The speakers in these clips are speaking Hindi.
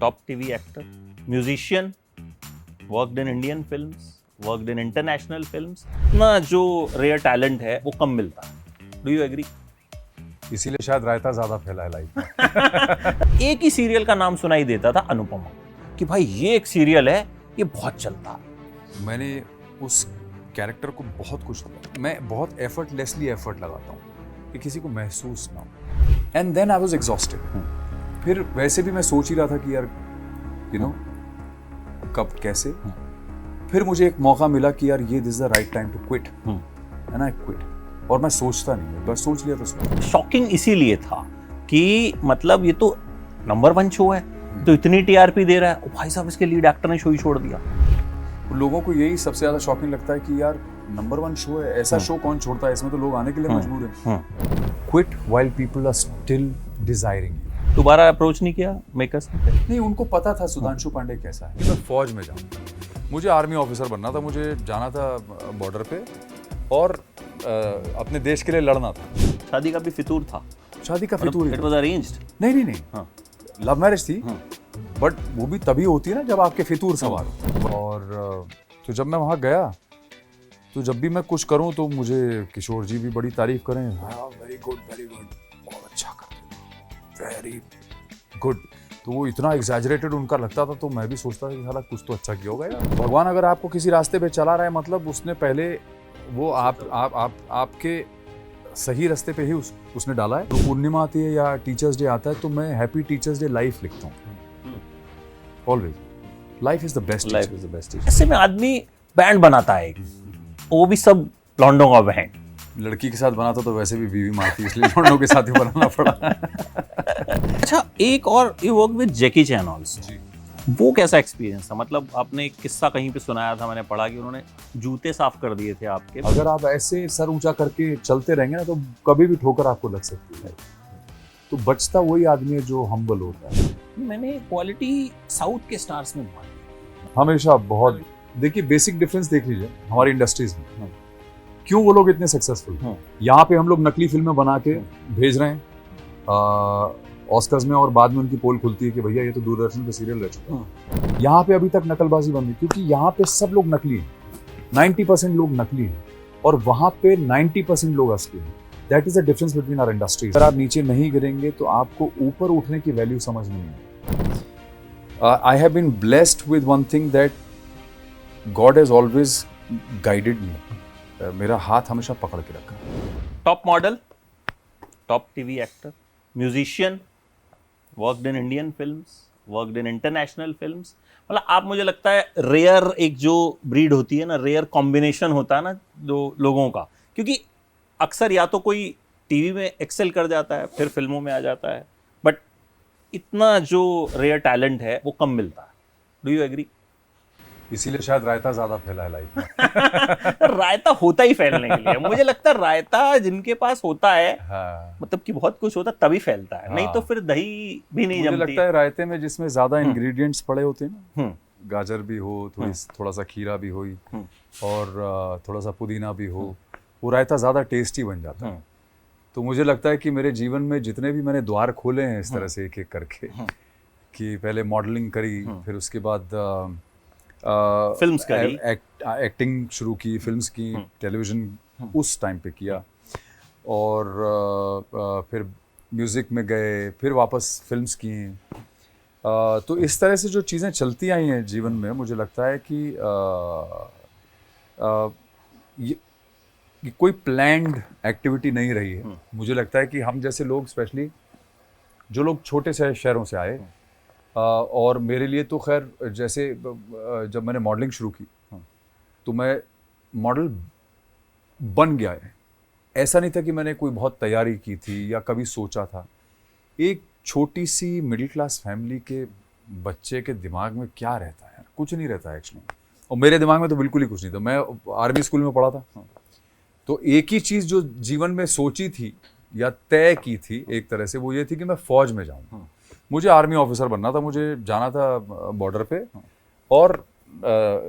top TV actor, musician, worked in Indian films, worked in international films. ना जो रेयर टैलेंट है वो कम मिलता है. Do you agree? इसीलिए शायद रायता ज्यादा फैला है लाइफ में. एक ही सीरियल का नाम सुनाई देता था, अनुपमा, कि भाई ये एक सीरियल है, ये बहुत चलता है. मैंने उस कैरेक्टर को बहुत कुछ दिया. मैं बहुत एफर्टलेसली एफर्ट लगाता हूँ कि किसी को महसूस ना हो. And then I was exhausted. फिर वैसे भी मैं सोच ही रहा था कि यार यू नो कब कैसे. फिर मुझे एक मौका मिला कि यार ये this is the right time to quit, and I quit. और मैं सोचता नहीं, बस सोच लिया तो शॉकिंग इसीलिए था कि मतलब ये तो नंबर 1 शो है, तो इतनी टीआरपी दे रहा है. ओ भाई साहब, इसके लीड एक्टर ने शो ही छोड़ दिया. लोगों को यही सबसे ज्यादा शॉकिंग लगता है कि यार नंबर 1 शो है, ऐसा शो कौन छोड़ता है, इसमें तो लोग आने के लिए मजबूर हैं. Quit while people are still desiring. दोबारा अप्रोच नहीं किया मेकर्स ने? नहीं, उनको पता था सुधांशु पांडे कैसा है. मैं फौज में जाऊँ, मुझे आर्मी ऑफिसर बनना था, मुझे जाना था बॉर्डर पे और अपने देश के लिए लड़ना था. शादी का भी फितूर था. शादी का फितूर? It was arranged. नहीं. लव मैरिज थी, बट वो भी तभी होती है ना जब आपके फितूर सवार हो. और तो जब मैं वहाँ गया तो जब भी मैं कुछ करूँ तो मुझे किशोर जी भी बड़ी तारीफ करें. वेरी गुड, बहुत अच्छा करते, वेरी गुड. तो वो इतना एग्जैजरेटेड उनका लगता था, तो मैं भी सोचता था कि साला कुछ तो अच्छा किया होगा यार. भगवान अगर आपको किसी रास्ते पे चला रहा है, मतलब उसने पहले वो आपके सही रास्ते पे ही उसने डाला है. तो पूर्णिमा आती है या टीचर्स डे आता है तो मैं हैप्पी टीचर्स डे लाइफ लिखता हूँ. Always life is the best. Life is the best. ऐसे में आदमी बैंड बनाता है, वो भी सब लौंडों का बैंड. लड़की के साथ बनाता तो वैसे भी बीवी मारती, इसलिए लौंडों के साथ ही बनाना पड़ा. अच्छा, एक और you work with Jackie chain also. वो कैसा एक्सपीरियंस था? मतलब आपने एक किस्सा कहीं पे सुनाया था, मैंने पढ़ा कि उन्होंने जूते साफ कर दिए थे आपके. अगर आप ऐसे सर ऊंचा करके चलते रहेंगे ना तो कभी भी ठोकर आपको लग सकती है. तो बचता वही आदमी है जो हम्बल होता है. मैंने क्वालिटी साउथ के स्टार्स में हमेशा बहुत. देखिए, बेसिक डिफरेंस देख लीजिए हमारी इंडस्ट्रीज में. क्यों वो लोग इतने सक्सेसफुल? यहाँ पे हम लोग नकली फिल्में बना के भेज रहे हैं ऑस्कर्स में, और बाद में उनकी पोल खुलती है कि भैया ये तो दूरदर्शन पे सीरियल रह चुका है. यहाँ पे अभी तक नकलबाजी बंद है, क्योंकि यहाँ पे सब लोग नकली हैं. 90% लोग नकली हैं और वहाँ पे 90% लोग असली हैं. That is the difference between our industries. अगर आप नीचे नहीं गिरेंगे तो आपको ऊपर उठने की वैल्यू समझ नहीं आएगी. I have been blessed with one thing, that God has always guided me. मेरा हाथ हमेशा पकड़ के रखा. Top model, top TV actor, musician, worked in Indian films, worked in international films. मतलब आप, मुझे लगता है रेयर एक जो ब्रीड होती है ना, रेयर कॉम्बिनेशन होता है ना जो लोगों का, क्योंकि अक्सर या तो कोई टीवी में एक्सेल कर जाता है फिर फिल्मों में आ जाता है, बट इतना जो रेयर टैलेंट है वो कम मिलता है. Do you agree? इसीलिए शायद रायता ज्यादा फैला है लाइफ में. रायता होता ही फैलने के लिए. मुझे लगता है रायता जिनके पास होता है, मतलब कि बहुत कुछ होता तभी फैलता है. नहीं तो फिर दही भी नहीं जमती. मुझे लगता है रायते में जिसमें ज्यादा इंग्रेडिएंट्स पड़े होते हैं ना, गाजर भी हो, थोड़ा सा खीरा भी हो और थोड़ा सा पुदीना भी हो, वो रायता ज्यादा टेस्टी बन जाता है. तो मुझे लगता है कि मेरे जीवन में जितने भी मैंने द्वार खोले हैं इस तरह से एक एक करके, कि पहले मॉडलिंग करी, फिर उसके बाद फिल्म्स करी, एक्टिंग शुरू की, फिल्म्स की, टेलीविज़न उस टाइम पे किया, और फिर म्यूज़िक में गए, फिर वापस फिल्म्स की. तो इस तरह से जो चीज़ें चलती आई हैं जीवन में, मुझे लगता है कि ये कोई प्लान्ड एक्टिविटी नहीं रही है. मुझे लगता है कि हम जैसे लोग, स्पेशली जो लोग छोटे से शहरों से आए, और मेरे लिए तो खैर, जैसे जब मैंने मॉडलिंग शुरू की तो मैं मॉडल बन गया है. ऐसा नहीं था कि मैंने कोई बहुत तैयारी की थी या कभी सोचा था. एक छोटी सी मिडिल क्लास फैमिली के बच्चे के दिमाग में क्या रहता है? कुछ नहीं रहता है एक्चुअली. और मेरे दिमाग में तो बिल्कुल ही कुछ नहीं था. मैं आर्मी स्कूल में पढ़ा था, तो एक ही चीज़ जो जीवन में सोची थी या तय की थी एक तरह से, वो ये थी कि मैं फौज में जाऊँ. मुझे आर्मी ऑफिसर बनना था, मुझे जाना था बॉर्डर पे और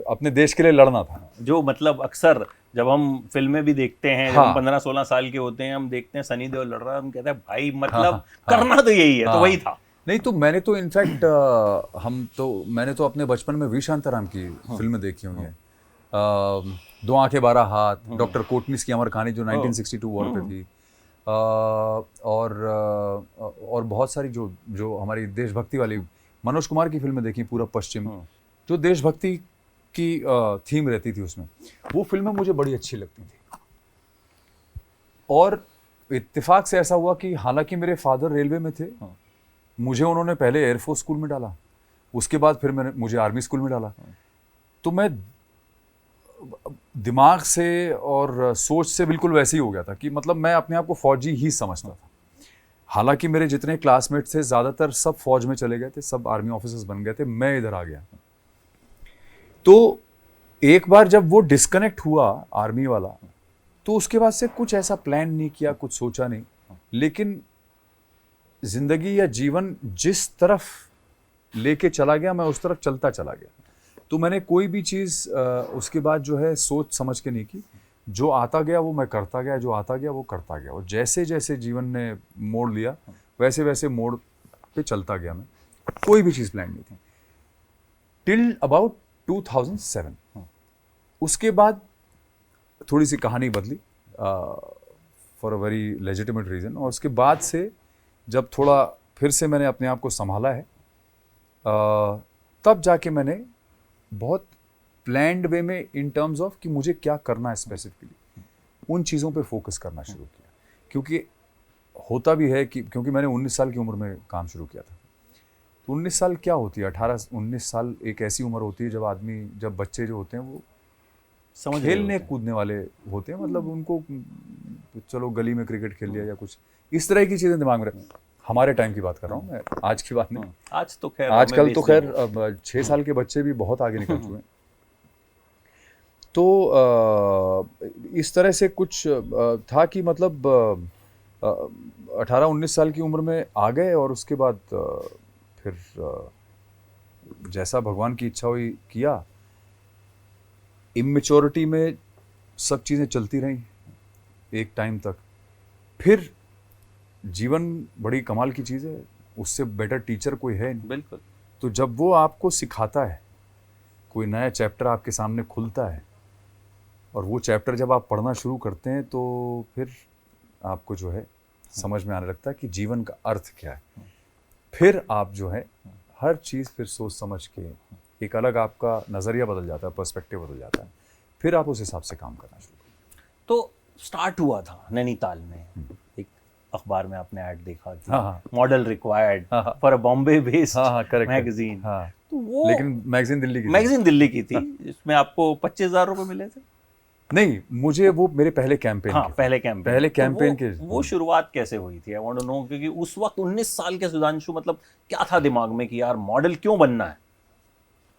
अपने देश के लिए लड़ना था. जो मतलब अक्सर जब हम फिल्में भी देखते हैं, जब हम 15-16 साल के होते हैं, हम देखते हैं सनी देओल लड़ रहा है, हम कहते हैं भाई मतलब करना तो यही है. तो वही था. नहीं तो मैंने तो इनफैक्ट मैंने तो अपने बचपन में वी शांताराम की फिल्में देखी हुई हैं। दो आंखें 12 हाथ, डॉक्टर कोटनिस की अमर कहानी जो 1962 वॉर पे थी, और बहुत सारी जो जो हमारी देशभक्ति वाली मनोज कुमार की फिल्में देखी, पूरा पश्चिम, जो देशभक्ति की थीम रहती थी उसमें, वो फिल्में मुझे बड़ी अच्छी लगती थी। और इत्तेफाक से ऐसा हुआ कि हालांकि मेरे फादर रेलवे में थे, मुझे उन्होंने पहले एयरफोर्स स्कूल में डाला, उसके बाद फिर मुझे आर्मी स्कूल में डाला। तो मैं दिमाग से और सोच से बिल्कुल वैसे ही हो गया था कि मतलब मैं अपने आप को फौजी ही समझता था। हालांकि मेरे जितने क्लासमेट्स थे ज़्यादातर सब फौज में चले गए थे, सब आर्मी ऑफिसर्स बन गए थे, मैं इधर आ गया। तो एक बार जब वो डिस्कनेक्ट हुआ आर्मी वाला, तो उसके बाद से कुछ ऐसा प्लान नहीं किया, कुछ सोचा नहीं, लेकिन जिंदगी या जीवन जिस तरफ लेके चला गया मैं उस तरफ चलता चला गया। तो मैंने कोई भी चीज़ उसके बाद जो है सोच समझ के नहीं की, जो आता गया वो मैं करता गया, जो आता गया वो करता गया, और जैसे जैसे जीवन ने मोड़ लिया वैसे वैसे मोड़ पे चलता गया मैं, कोई भी चीज़ प्लान नहीं थी टिल अबाउट 2007। उसके बाद थोड़ी सी कहानी बदली for a very legitimate reason, और उसके बाद से जब थोड़ा फिर से मैंने अपने आप को संभाला है, तब जाके मैंने बहुत प्लान्ड वे में इन टर्म्स ऑफ कि मुझे क्या करना है स्पेसिफिकली, उन चीज़ों पे फोकस करना शुरू किया। क्योंकि होता भी है कि क्योंकि मैंने 19 साल की उम्र में काम शुरू किया था, तो 19 साल क्या होती है, 18-19 साल एक ऐसी उम्र होती है जब बच्चे जो होते हैं वो खेलने कूदने वाले होते हैं, मतलब उनको चलो गली में क्रिकेट खेल लिया या कुछ इस तरह की चीज़ें दिमाग में। हमारे टाइम की बात कर रहा हूँ मैं, आज की बात नहीं। आज तो खैर आजकल तो खैर 6 साल के बच्चे भी बहुत आगे निकल चुके हैं। तो इस तरह से कुछ था कि मतलब 18-19 साल की उम्र में आ गए, और उसके बाद फिर जैसा भगवान की इच्छा हुई किया। इमेच्योरिटी में सब चीज़ें चलती रहीं एक टाइम तक। फिर जीवन बड़ी कमाल की चीज़ है, उससे बेटर टीचर कोई है नहीं। बिल्कुल। तो जब वो आपको सिखाता है, कोई नया चैप्टर आपके सामने खुलता है, और वो चैप्टर जब आप पढ़ना शुरू करते हैं, तो फिर आपको जो है समझ में आने लगता है कि जीवन का अर्थ क्या है। फिर आप जो है हर चीज़ फिर सोच समझ के एक अलग आपका नज़रिया बदल जाता है, पर्सपेक्टिव बदल जाता है, फिर आप उस हिसाब से काम करना शुरू करते हैं। तो स्टार्ट हुआ था नैनीताल में, एक अखबार में आपने ऐड देखा कि हाँ। Model required for a Bombay based correct magazine. हाँ। तो वो लेकिन मैगजीन दिल्ली की थी। जिसमें आपको 25,000 रुपए मिले थे। नहीं, मुझे वो मेरे पहले कैंपेन हाँ, पहले कैंपेन के वो शुरुआत कैसे हुई थी? आई वांट टू नो, क्योंकि उस वक्त 19 साल के सुधांशु, मतलब क्या था दिमाग में कि यार मॉडल क्यों बनना है?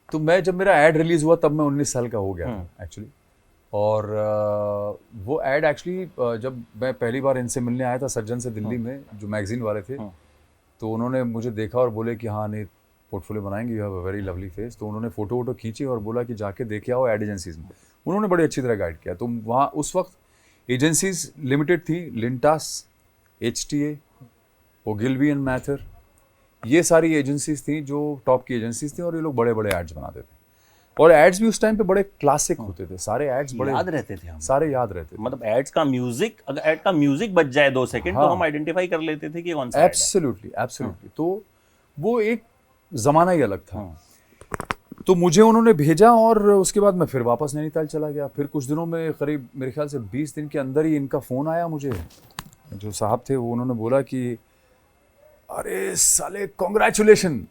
तो मैं जब मेरा एड रिलीज हुआ तब मैं 19 साल का हो गया था एक्चुअली। और वो एड एक्चुअली जब मैं पहली बार इनसे मिलने आया था सज्जन से दिल्ली में, जो मैगजीन वाले थे, तो उन्होंने मुझे देखा और बोले कि हाँ नहीं, पोर्टफोलियो बनाएंगे, you have a very lovely face. तो उन्होंने फोटो वोटो खींची और बोला कि जाके देखे आओ एड एजेंसीज में। उन्होंने बड़ी अच्छी तरह गाइड किया। तो वहाँ उस वक्त एजेंसीज लिमिटेड थी, लिंटास, HTA, ओगिल्वी एंड मैथर, ये सारी एजेंसीज थी जो टॉप की एजेंसीज थी, और ये लोग बड़े बड़े एड्स बनाते थे। और एड्स भी उस टाइम पे बड़े क्लासिक होते थे, सारे एड्स बड़े याद रहते थे, हम सारे याद रहते थे। मतलब एड्स का म्यूजिक, अगर एड का म्यूजिक बज जाए 2 सेकंड तो हम आइडेंटिफाई कर लेते थे कि कौन सा एड है। एब्सोल्युटली। तो वो एक जमाना ही अलग था। तो मुझे उन्होंने भेजा, और उसके बाद मैं फिर वापस नैनीताल चला गया। फिर कुछ दिनों में, करीब मेरे ख्याल से 20 दिन के अंदर ही इनका फ़ोन आया मुझे। जो साहब थे वो, उन्होंने बोला कि अरे साले कॉन्ग्रेचुलेशन,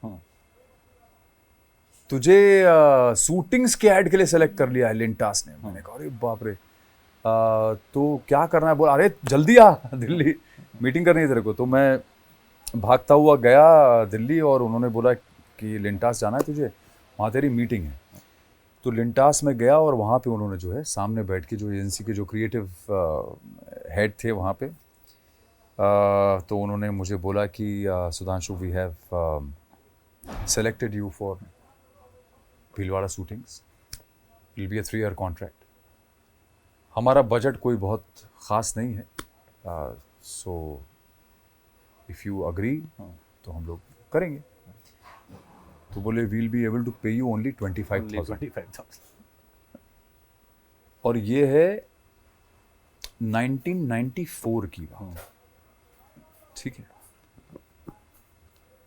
तुझे शूटिंग्स के ऐड के लिए सेलेक्ट कर लिया है लिंटास ने। मैंने कहा अरे बाप रे, तो क्या करना है? बोला अरे जल्दी आ दिल्ली, मीटिंग करनी है तेरे को। तो मैं भागता हुआ गया दिल्ली, और उन्होंने बोला कि लिंटास जाना है तुझे, वहाँ तेरी मीटिंग है। तो लिंटास में गया, और वहाँ पे उन्होंने जो है सामने बैठ के, जो एजेंसी के जो क्रिएटिव हेड थे वहाँ पे, तो उन्होंने मुझे बोला कि Sudhanshu, we have selected you for Bhilwara shootings, will be a 3-year contract. हमारा बजट कोई बहुत ख़ास नहीं है, सो इफ़ यू अग्री तो हम लोग करेंगे। तो बोले वील बी एबल टू पे यू ओनली 25,000। 25,000। और ये है 1994 की बात, ठीक है।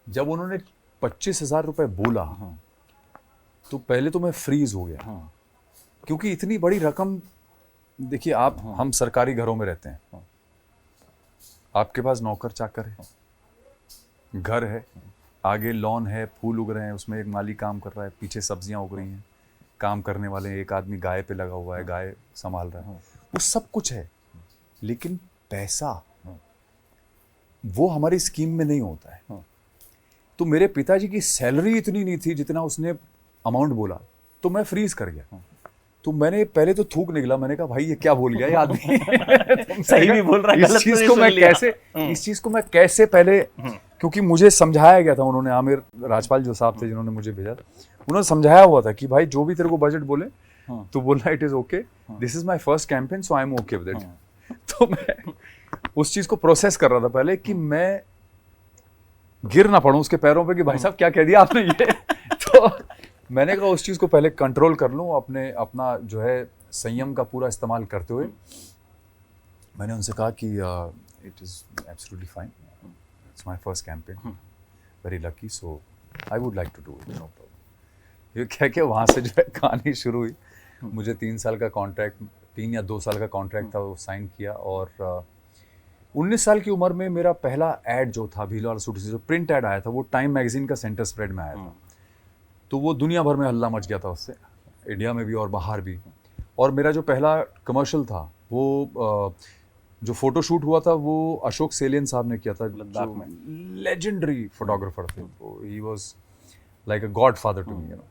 जब उन्होंने 25,000 रुपए बोला तो पहले तो मैं फ्रीज हो गया, क्योंकि इतनी बड़ी रकम, देखिए आप, हम सरकारी घरों में रहते हैं, आपके पास नौकर चाकर है, घर है, आगे लॉन है, फूल उग रहे हैं, उसमें एक माली काम कर रहा है, पीछे सब्जियां उग रही हैं, काम करने वाले एक आदमी गाय पे लगा हुआ है, गाय संभाल रहा है, वो सब कुछ है। लेकिन पैसा वो हमारी स्कीम में नहीं होता है। तो मेरे पिताजी की सैलरी इतनी नहीं थी जितना उसने अमाउंट बोला, तो मैं फ्रीज कर गया। तो मैंने पहले तो थूक निकला, मैंने कहा भाई ये क्या बोल गया ये आदमी। सही भी बोल रहा है, इस गलत चीज तो को नहीं मैं सुन लिया। कैसे, इस चीज को मैं कैसे पहले, क्योंकि मुझे समझाया गया था, उन्होंने, आमिर राजपाल जो साहब थे जिन्होंने मुझे भेजा, उन्होंने समझाया हुआ था कि भाई जो भी तेरे को बजट बोले तो बोलना it is okay, this is my first campaign so I am okay with it. तो मैं उस चीज को प्रोसेस कर रहा था पहले कि मैं गिर ना पड़ूं उसके पैरों पे कि भाई साहब क्या कह दिया आपने ये। तो मैंने कहा उस चीज को पहले कंट्रोल कर लूं, अपना जो है संयम का पूरा इस्तेमाल करते हुए। मैंने उनसे कहा कि it is absolutely fine, it's my first campaign, very lucky, so I would like to do it, no problem. ये कह के वहाँ से जो है कहानी शुरू हुई। मुझे 3 साल का कॉन्ट्रैक्ट, 3 या 2 साल का कॉन्ट्रैक्ट था, वो साइन किया। और 19 साल की उम्र में मेरा पहला एड जो था भीलवाड़ा सूट से, जो प्रिंट एड आया था, वो टाइम मैगजीन का सेंटर स्प्रेड में आया था। तो वो दुनिया भर में हल्ला मच गया था उससे, इंडिया में भी और बाहर भी। और मेरा जो पहला कमर्शियल था वो जो फोटो शूट हुआ था वो अशोक सेलियन साहब ने किया था, लद्दाख में। लेजेंडरी फोटोग्राफर थे, he was like a godfather to me, you know.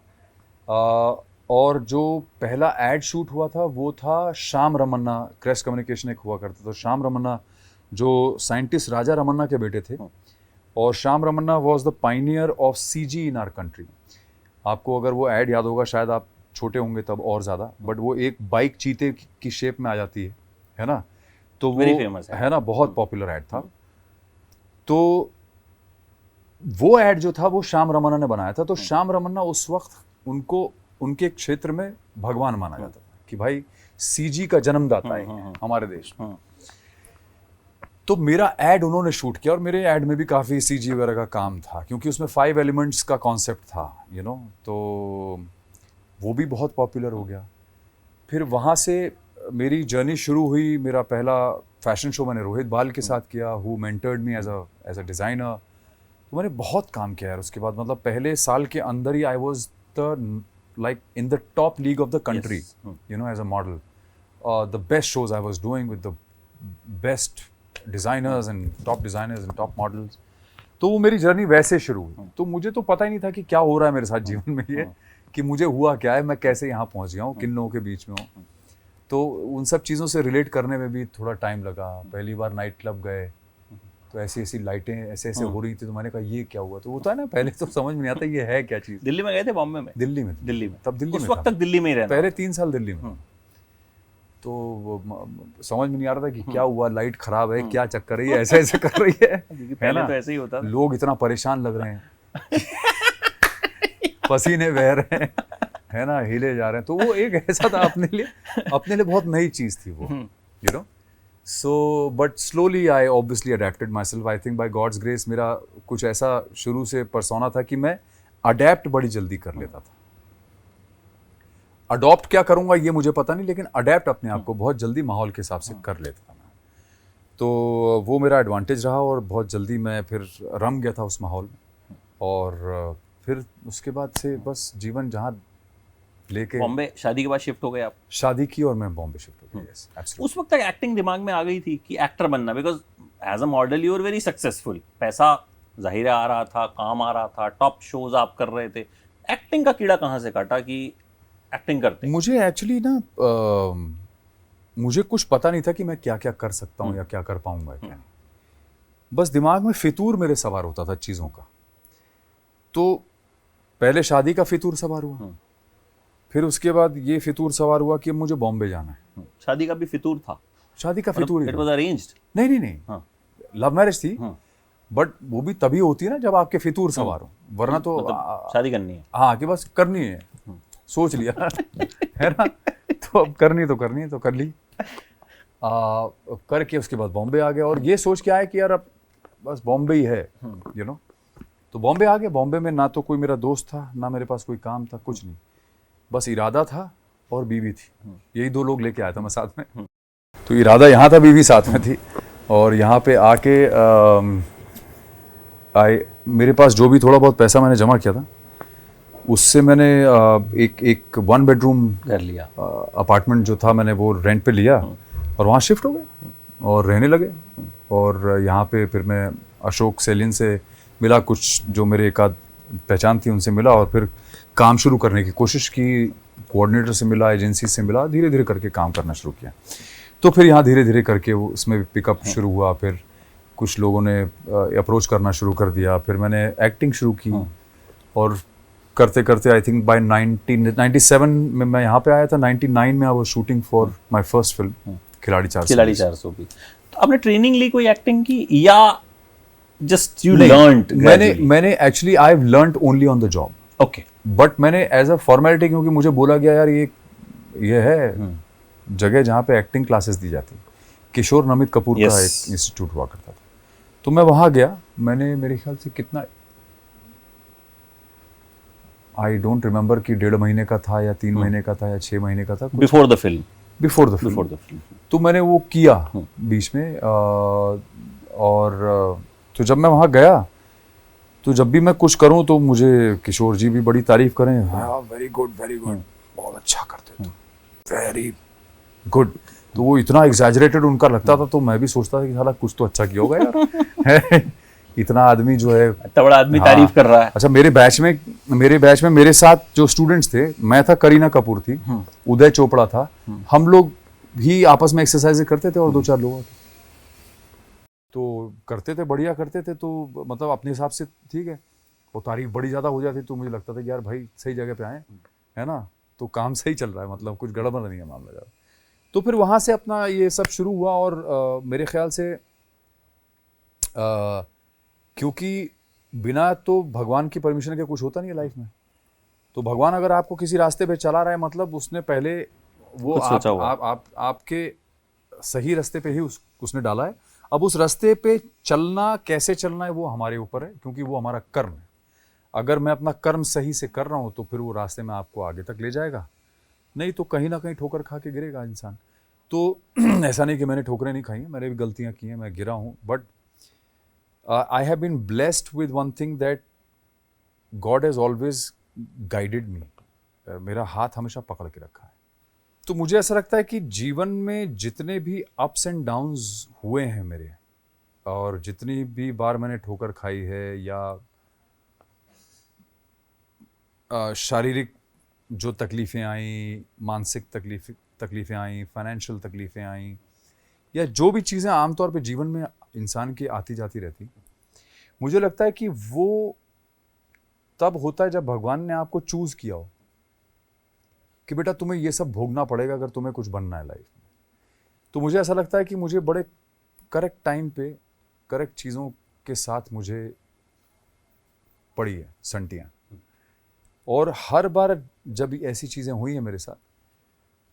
और जो पहला एड शूट हुआ था वो था श्याम रमन्ना, क्रेस्ट कम्युनिकेशन एक हुआ करता था, श्याम रमन्ना जो साइंटिस्ट राजा रमन्ना के बेटे थे। और Shyam Ramanna was the pioneer of CG in our country. आपको अगर वो ऐड याद होगा, शायद आप छोटे होंगे तब और ज़्यादा, बट वो एक बाइक चीते की शेप में आ जाती है ना, तो वो Very famous है ना, बहुत पॉपुलर ऐड था। तो वो ऐड जो था वो श्याम रमन्ना ने बनाया था। तो श्याम रमन्ना उस वक्त उनको उनके क्षेत्र में भगवान माना जाता था कि भाई सीजी का जन्मदाता है हमारे देश में। तो मेरा ऐड उन्होंने शूट किया और मेरे ऐड में भी काफ़ी सीजी वगैरह का काम था, क्योंकि उसमें 5 एलिमेंट्स का कॉन्सेप्ट था, यू नो। तो वो भी बहुत पॉपुलर हो गया। फिर वहाँ से मेरी जर्नी शुरू हुई। मेरा पहला फैशन शो मैंने रोहित बाल के साथ किया, who mentored me as a designer. तो मैंने बहुत काम किया यार उसके बाद। मतलब पहले साल के अंदर ही I was the like in the top league of the country, you know, as a model. The best shows I was doing with the best designers and top models. तो वो मेरी जर्नी वैसे शुरू हुई। तो मुझे तो पता ही नहीं था कि क्या हो रहा है मेरे साथ जीवन में, ये कि मुझे हुआ क्या है, मैं कैसे यहाँ पहुँच गया हूँ, किन लोगों के बीच में हूँ। तो उन सब चीज़ों से रिलेट करने में भी थोड़ा टाइम लगा। पहली बार नाइट क्लब गए तो ऐसी लाइटें ऐसे हो रही थी, तो मैंने कहा ये क्या हुआ। तो होता है ना, पहले तो समझ में नहीं आता ये है क्या चीज़। दिल्ली में गए थे, बॉम्बे में? दिल्ली में तब दिल्ली उस में वक्त तक दिल्ली में ही रहना? पहले 3 साल दिल्ली में। तो समझ में नहीं आ रहा था कि क्या हुआ, लाइट खराब है, क्या चक्कर है, ये ऐसे कर रही है। पहले तो ऐसे ही होता था। लोग इतना परेशान लग रहे हैं, पसीने बह रहे हैं, है ना, हिले जा रहे हैं। तो वो एक ऐसा था अपने लिए बहुत नई चीज़ थी वो, you know. So, but slowly I obviously adapted myself. I think by God's grace मेरा कुछ ऐसा शुरू से persona था कि मैं अडेप्ट बड़ी जल्दी कर लेता था। अडॉप्ट क्या करूँगा ये मुझे पता नहीं, लेकिन अडेप्ट अपने आप को बहुत जल्दी माहौल के हिसाब से कर लेता था मैं। तो वो मेरा एडवांटेज रहा और बहुत जल्दी मैं फिर रम गया था उस माहौल में। और फिर उसके बाद से बस जीवन जहाँ लेके। बॉम्बे शादी के बाद शिफ्ट हो गए आप? शादी की और मैं बॉम्बे शिफ्ट हो गया। Yes, absolutely. उस वक्त तक एक्टिंग दिमाग में आ गई थी कि एक्टर बनना? Because as a model you are very successful, पैसा जाहिर आ रहा था, काम आ रहा था, टॉप शोज आप कर रहे थे। एक्टिंग का कीड़ा कहाँ से काटा कि एक्टिंग करते? मुझे एक्चुअली ना मुझे कुछ पता नहीं था कि मैं क्या क्या कर सकता हूँ या क्या कर पाऊंगा क्या नहीं। बस दिमाग में फितूर मेरे सवार होता था चीज़ों का। तो पहले शादी का फितूर सवार हुआ, फिर उसके बाद ये फितूर सवार हुआ कि मुझे बॉम्बे जाना है। शादी का भी फितूर था? शादी का फितूर इट वाज अरेंज्ड? नहीं, लव मैरिज थी। बट वो भी तभी होती है ना जब आपके फितूर सवार हो, वरना तो शादी करनी है। हाँ कि बस करनी है, सोच लिया है ना, तो अब करनी तो करनी है तो कर ली। करके उसके बाद बॉम्बे आ गया और ये सोच के आया कि यार अब बस बॉम्बे ही है, यू नो। तो बॉम्बे आ गया। बॉम्बे में ना तो कोई मेरा दोस्त था, ना मेरे पास कोई काम था, कुछ नहीं, बस इरादा था और बीवी थी, यही दो लोग लेके आया था मैं साथ में। तो इरादा यहाँ था, बीवी साथ में थी। और यहाँ पे आके मेरे पास जो भी थोड़ा बहुत पैसा मैंने जमा किया था उससे मैंने एक 1 बेडरूम कर लिया अपार्टमेंट जो था मैंने वो रेंट पे लिया और वहाँ शिफ्ट हो गए और रहने लगे। और यहाँ पे फिर मैं अशोक सेलिन से मिला, कुछ जो मेरे एक आध पहचान थी उनसे मिला और फिर काम शुरू करने की कोशिश की। कोऑर्डिनेटर से मिला, एजेंसी से मिला, धीरे धीरे करके काम करना शुरू किया। तो फिर यहाँ धीरे धीरे करके वो उसमें भी पिकअप शुरू हुआ। फिर कुछ लोगों ने अप्रोच करना शुरू कर दिया, फिर मैंने एक्टिंग शुरू की और करते करते आई थिंक बाय 1997 में मैं यहाँ पे आया था। 99 में I was shooting for my first film खिलाड़ी 400 भी। तो आपने ट्रेनिंग ली कोई एक्टिंग की या जस्ट यू लर्नड? मैंने actually I have learned only on the job. Okay. But मैंने एज अ फॉर्मेलिटी, क्योंकि मुझे बोला गया यार ये है जगह जहाँ पे एक्टिंग क्लासेस दी जाती, किशोर नमित कपूर का एक इंस्टीट्यूट हुआ करता था, तो मैं वहाँ गया। मैंने मेरे ख्याल से कितना, आई डोंट रिमेम्बर कि 1.5 महीने का था या 3 महीने का था या 6 महीने का था, बिफोर द फिल्म। तो मैंने वो किया बीच में। और तो जब मैं वहाँ गया तो जब भी मैं कुछ करूँ तो मुझे किशोर जी भी बड़ी तारीफ करें, वेरी गुड, बहुत अच्छा करते हो, वेरी गुड। तो वो इतना एग्जैजरेटेड उनका लगता था, तो मैं भी सोचता था कि साला कुछ तो अच्छा किया होगा यार इतना आदमी जो है, इतना बड़ा आदमी तारीफ कर रहा है। अच्छा, मेरे बैच में मेरे साथ जो स्टूडेंट्स थे, मैं था, करीना कपूर थी, उदय चोपड़ा था, हम लोग भी आपस में एक्सरसाइज करते थे और 2-4 लोग थे, तो करते थे, बढ़िया करते थे। तो मतलब अपने हिसाब से ठीक है, वो तारीफ बड़ी ज़्यादा हो जाती तो मुझे लगता था कि यार भाई सही जगह पे आए है ना, तो काम सही चल रहा है, मतलब कुछ गड़बड़ नहीं है मामला ज़्यादा। तो फिर वहाँ से अपना ये सब शुरू हुआ। और मेरे ख्याल से क्योंकि बिना तो भगवान की परमिशन के कुछ होता नहीं है लाइफ में, तो भगवान अगर आपको किसी रास्ते पे चला रहा है, मतलब उसने पहले वो आपके सही रास्ते पे ही उसने डाला है। अब उस रास्ते पे चलना, कैसे चलना है, वो हमारे ऊपर है, क्योंकि वो हमारा कर्म है। अगर मैं अपना कर्म सही से कर रहा हूँ तो फिर वो रास्ते में आपको आगे तक ले जाएगा, नहीं तो कहीं ना कहीं ठोकर खा के गिरेगा इंसान। तो ऐसा नहीं कि मैंने ठोकरें नहीं खाई हैं, मैंने भी गलतियाँ की हैं, मैं गिरा हूँ, but I have been blessed with one thing, that God has always guided me. मेरा हाथ हमेशा पकड़ के रखा है। तो मुझे ऐसा लगता है कि जीवन में जितने भी अप्स एंड डाउन्स हुए हैं मेरे, और जितनी भी बार मैंने ठोकर खाई है, या शारीरिक जो तकलीफ़ें आई, मानसिक तकलीफ़ें आई, फाइनेंशियल तकलीफ़ें आई, या जो भी चीज़ें आमतौर पे जीवन में इंसान की आती जाती रहती, मुझे लगता है कि वो तब होता है जब भगवान ने आपको चूज़ किया हो कि बेटा तुम्हें ये सब भोगना पड़ेगा अगर तुम्हें कुछ बनना है लाइफ में। तो मुझे ऐसा लगता है कि मुझे बड़े करेक्ट टाइम पे करेक्ट चीज़ों के साथ मुझे पड़ी है संटियाँ, और हर बार जब ऐसी चीज़ें हुई हैं मेरे साथ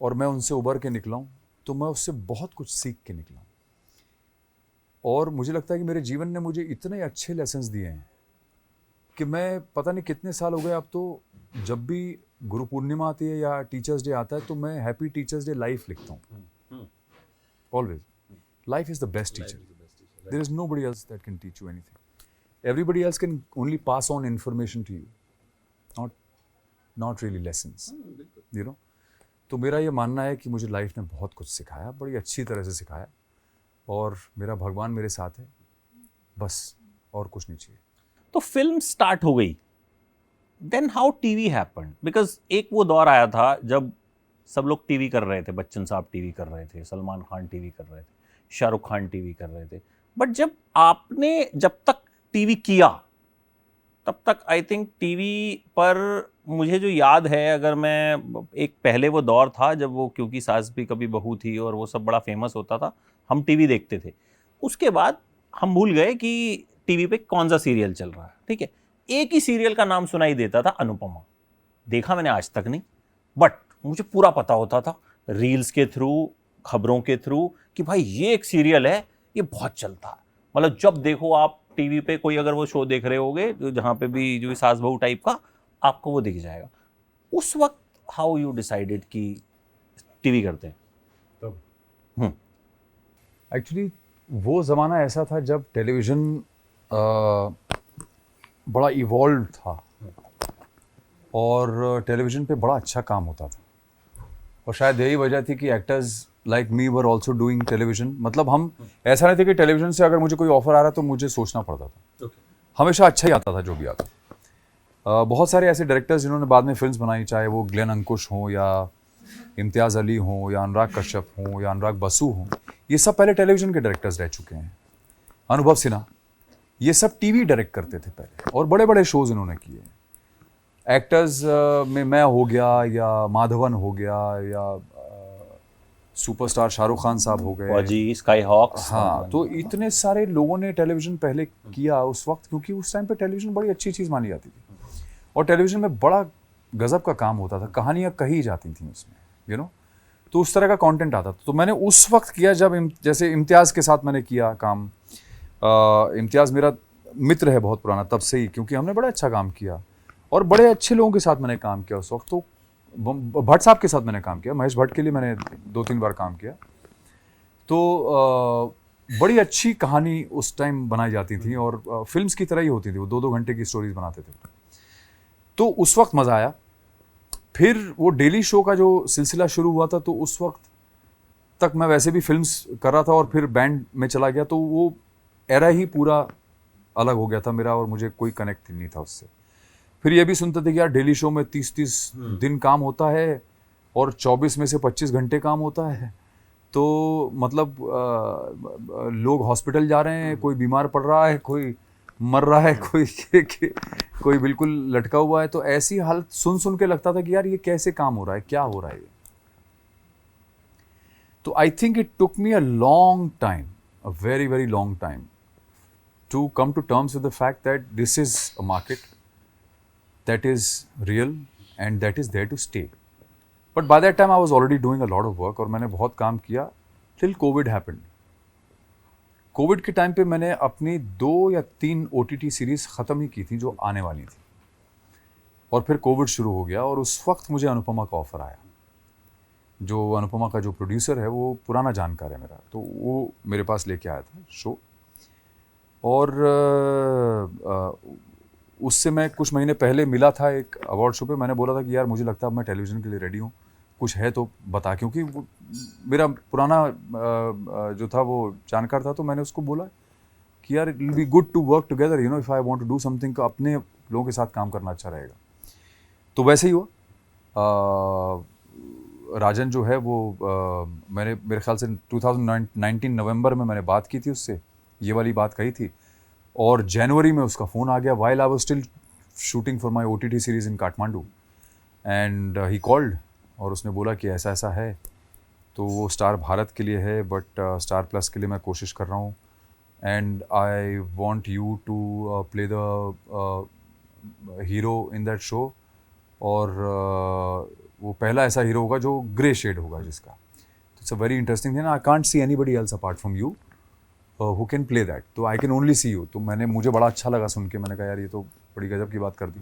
और मैं उनसे उबर के निकला हूँ, तो मैं उससे बहुत कुछ सीख के निकला हूँ। और मुझे लगता है कि मेरे जीवन ने मुझे इतने अच्छे लेसन्स दिए हैं कि मैं पता नहीं कितने साल हो गए अब, तो जब भी गुरु पूर्णिमा आती है या टीचर्स डे आता है तो मैं हैप्पी टीचर्स डे लाइफ लिखता हूँ। Always, life is the best teacher, there is nobody else that can teach you anything. Everybody else can only pass on information to you, not really lessons, you know. तो मेरा ये मानना है कि मुझे लाइफ ने बहुत कुछ सिखाया, बड़ी अच्छी तरह से सिखाया, और मेरा भगवान मेरे साथ है, बस और कुछ नहीं चाहिए। तो फिल्म स्टार्ट हो गई, then how TV happened? Because एक वो दौर आया था जब सब लोग टीवी कर रहे थे, बच्चन साहब टीवी कर रहे थे, सलमान खान टीवी कर रहे थे, शाहरुख खान टीवी कर रहे थे, बट जब तक टीवी किया तब तक आई थिंक टीवी पर मुझे जो याद है, अगर मैं एक पहले वो दौर था जब वो क्योंकि सास भी कभी बहू थी और वो सब बड़ा फेमस होता था, हम टीवी देखते थे। उसके बाद हम भूल गए कि टीवी पे कौन सा सीरियल चल रहा है, ठीक है। एक ही सीरियल का नाम सुनाई देता था, अनुपमा। देखा मैंने आज तक नहीं, बट मुझे पूरा पता होता था रील्स के थ्रू, खबरों के थ्रू, कि भाई ये एक सीरियल है, ये बहुत चलता है। मतलब जब देखो आप टीवी पे कोई अगर वो शो देख रहे होगे जहां पे भी जो सास बहू टाइप का, आपको वो दिख जाएगा। उस वक्त हाउ यू डिसाइडेड कि टीवी करते हैं? तब एक्चुअली वो ज़माना ऐसा था जब टेलीविज़न बड़ा इवॉल्व था और टेलीविज़न पे बड़ा अच्छा काम होता था, और शायद यही वजह थी कि actors like me were also doing television. मतलब हम ऐसा नहीं था कि टेलीविज़न से अगर मुझे कोई ऑफर आ रहा तो मुझे सोचना पड़ता था, हमेशा अच्छा ही आता था जो भी आता। बहुत सारे ऐसे डायरेक्टर्स जिन्होंने बाद में फिल्म्स बनाई, चाहे वो ग्लेन अंकुश हों या इम्तियाज़ अली हों या अनुराग कश्यप हों या अनुराग बसु हों, ये सब पहले टेलीविज़न के डायरेक्टर्स रह चुके हैं। अनुभव सिन्हा, ये सब टीवी डायरेक्ट करते थे पहले, और बड़े बड़े शोज इन्होंने किए। एक्टर्स में मैं हो गया, या माधवन हो गया, या सुपरस्टार शाहरुख खान साहब हो गए, फौजी, स्काई हॉक्स। हाँ। तो इतने सारे लोगों ने टेलीविज़न पहले किया उस वक्त, क्योंकि उस टाइम पे टेलीविज़न बड़ी अच्छी चीज़ मानी जाती थी, और टेलीविज़न में बड़ा गजब का काम होता था, कहानियाँ कही जाती थी उसमें, यू नो। तो उस तरह का कंटेंट आता था। तो मैंने उस वक्त किया जब जैसे इम्तियाज़ के साथ मैंने किया काम। इम्तियाज़ मेरा मित्र है बहुत पुराना तब से ही, क्योंकि हमने बड़ा अच्छा काम किया, और बड़े अच्छे लोगों के साथ मैंने काम किया उस वक्त। तो भट्ट साहब के साथ मैंने काम किया, महेश भट्ट के लिए मैंने 2-3 बार काम किया। तो बड़ी अच्छी कहानी उस टाइम बनाई जाती थी, और फिल्म्स की तरह ही होती थी, वो 2-2 घंटे की स्टोरीज बनाते थे। तो उस वक्त मज़ा आया। फिर वो डेली शो का जो सिलसिला शुरू हुआ था, तो उस वक्त तक मैं वैसे भी फिल्म्स कर रहा था, और फिर बैंड में चला गया, तो वो एरा ही पूरा अलग हो गया था मेरा, और मुझे कोई कनेक्ट नहीं था उससे। फिर ये भी सुनते थे कि यार डेली शो में 30-30 दिन काम होता है, और 24 में से 25 घंटे काम होता है, तो मतलब लोग हॉस्पिटल जा रहे हैं, कोई बीमार पड़ रहा है, कोई मर रहा है, कोई बिल्कुल लटका हुआ है। तो ऐसी हालत सुन सुन के लगता था कि यार ये कैसे काम हो रहा है, क्या हो रहा है ये। तो आई think it took me a long time, a very very long time, to come to terms with the fact that this is a market that is real and that is there to stay. But by that time I was already doing a lot of work, और मैंने बहुत काम किया till COVID happened. कोविड के टाइम पे मैंने अपनी 2 या 3 OTT सीरीज ख़त्म ही की थी जो आने वाली थी, और फिर कोविड शुरू हो गया, और उस वक्त मुझे अनुपमा का ऑफ़र आया। जो अनुपमा का जो प्रोड्यूसर है वो पुराना जानकार है मेरा, तो वो मेरे पास लेके आया था शो, और उससे मैं कुछ महीने पहले मिला था एक अवार्ड शो पे। मैंने बोला था कि यार मुझे लगता है अब मैं टेलीविज़न के लिए रेडी हूँ, कुछ है तो बता, क्योंकि मेरा पुराना जो था वो जानकार था। तो मैंने उसको बोला कि यार it will be good to work together, you know, if I want to do something, तो अपने लोगों के साथ काम करना अच्छा रहेगा। तो वैसे ही हुआ। राजन जो है वो मेरे ख्याल से 2019 नवंबर में मैंने बात की थी उससे, ये वाली बात कही थी, और जनवरी में उसका फ़ोन आ गया while I was still shooting for my OTT series in Kathmandu, and he called, और उसने बोला कि ऐसा ऐसा है, तो वो स्टार भारत के लिए है, बट स्टार प्लस के लिए मैं कोशिश कर रहा हूँ, and I want you to play the hero in that show, और वो पहला ऐसा हीरो होगा जो ग्रे शेड होगा जिसका। तो it's a very interesting thing, I can't see anybody else apart from you who can play that, तो I can only see you. तो मुझे बड़ा अच्छा लगा सुन के, मैंने कहा यार ये तो बड़ी गजब की बात कर दी,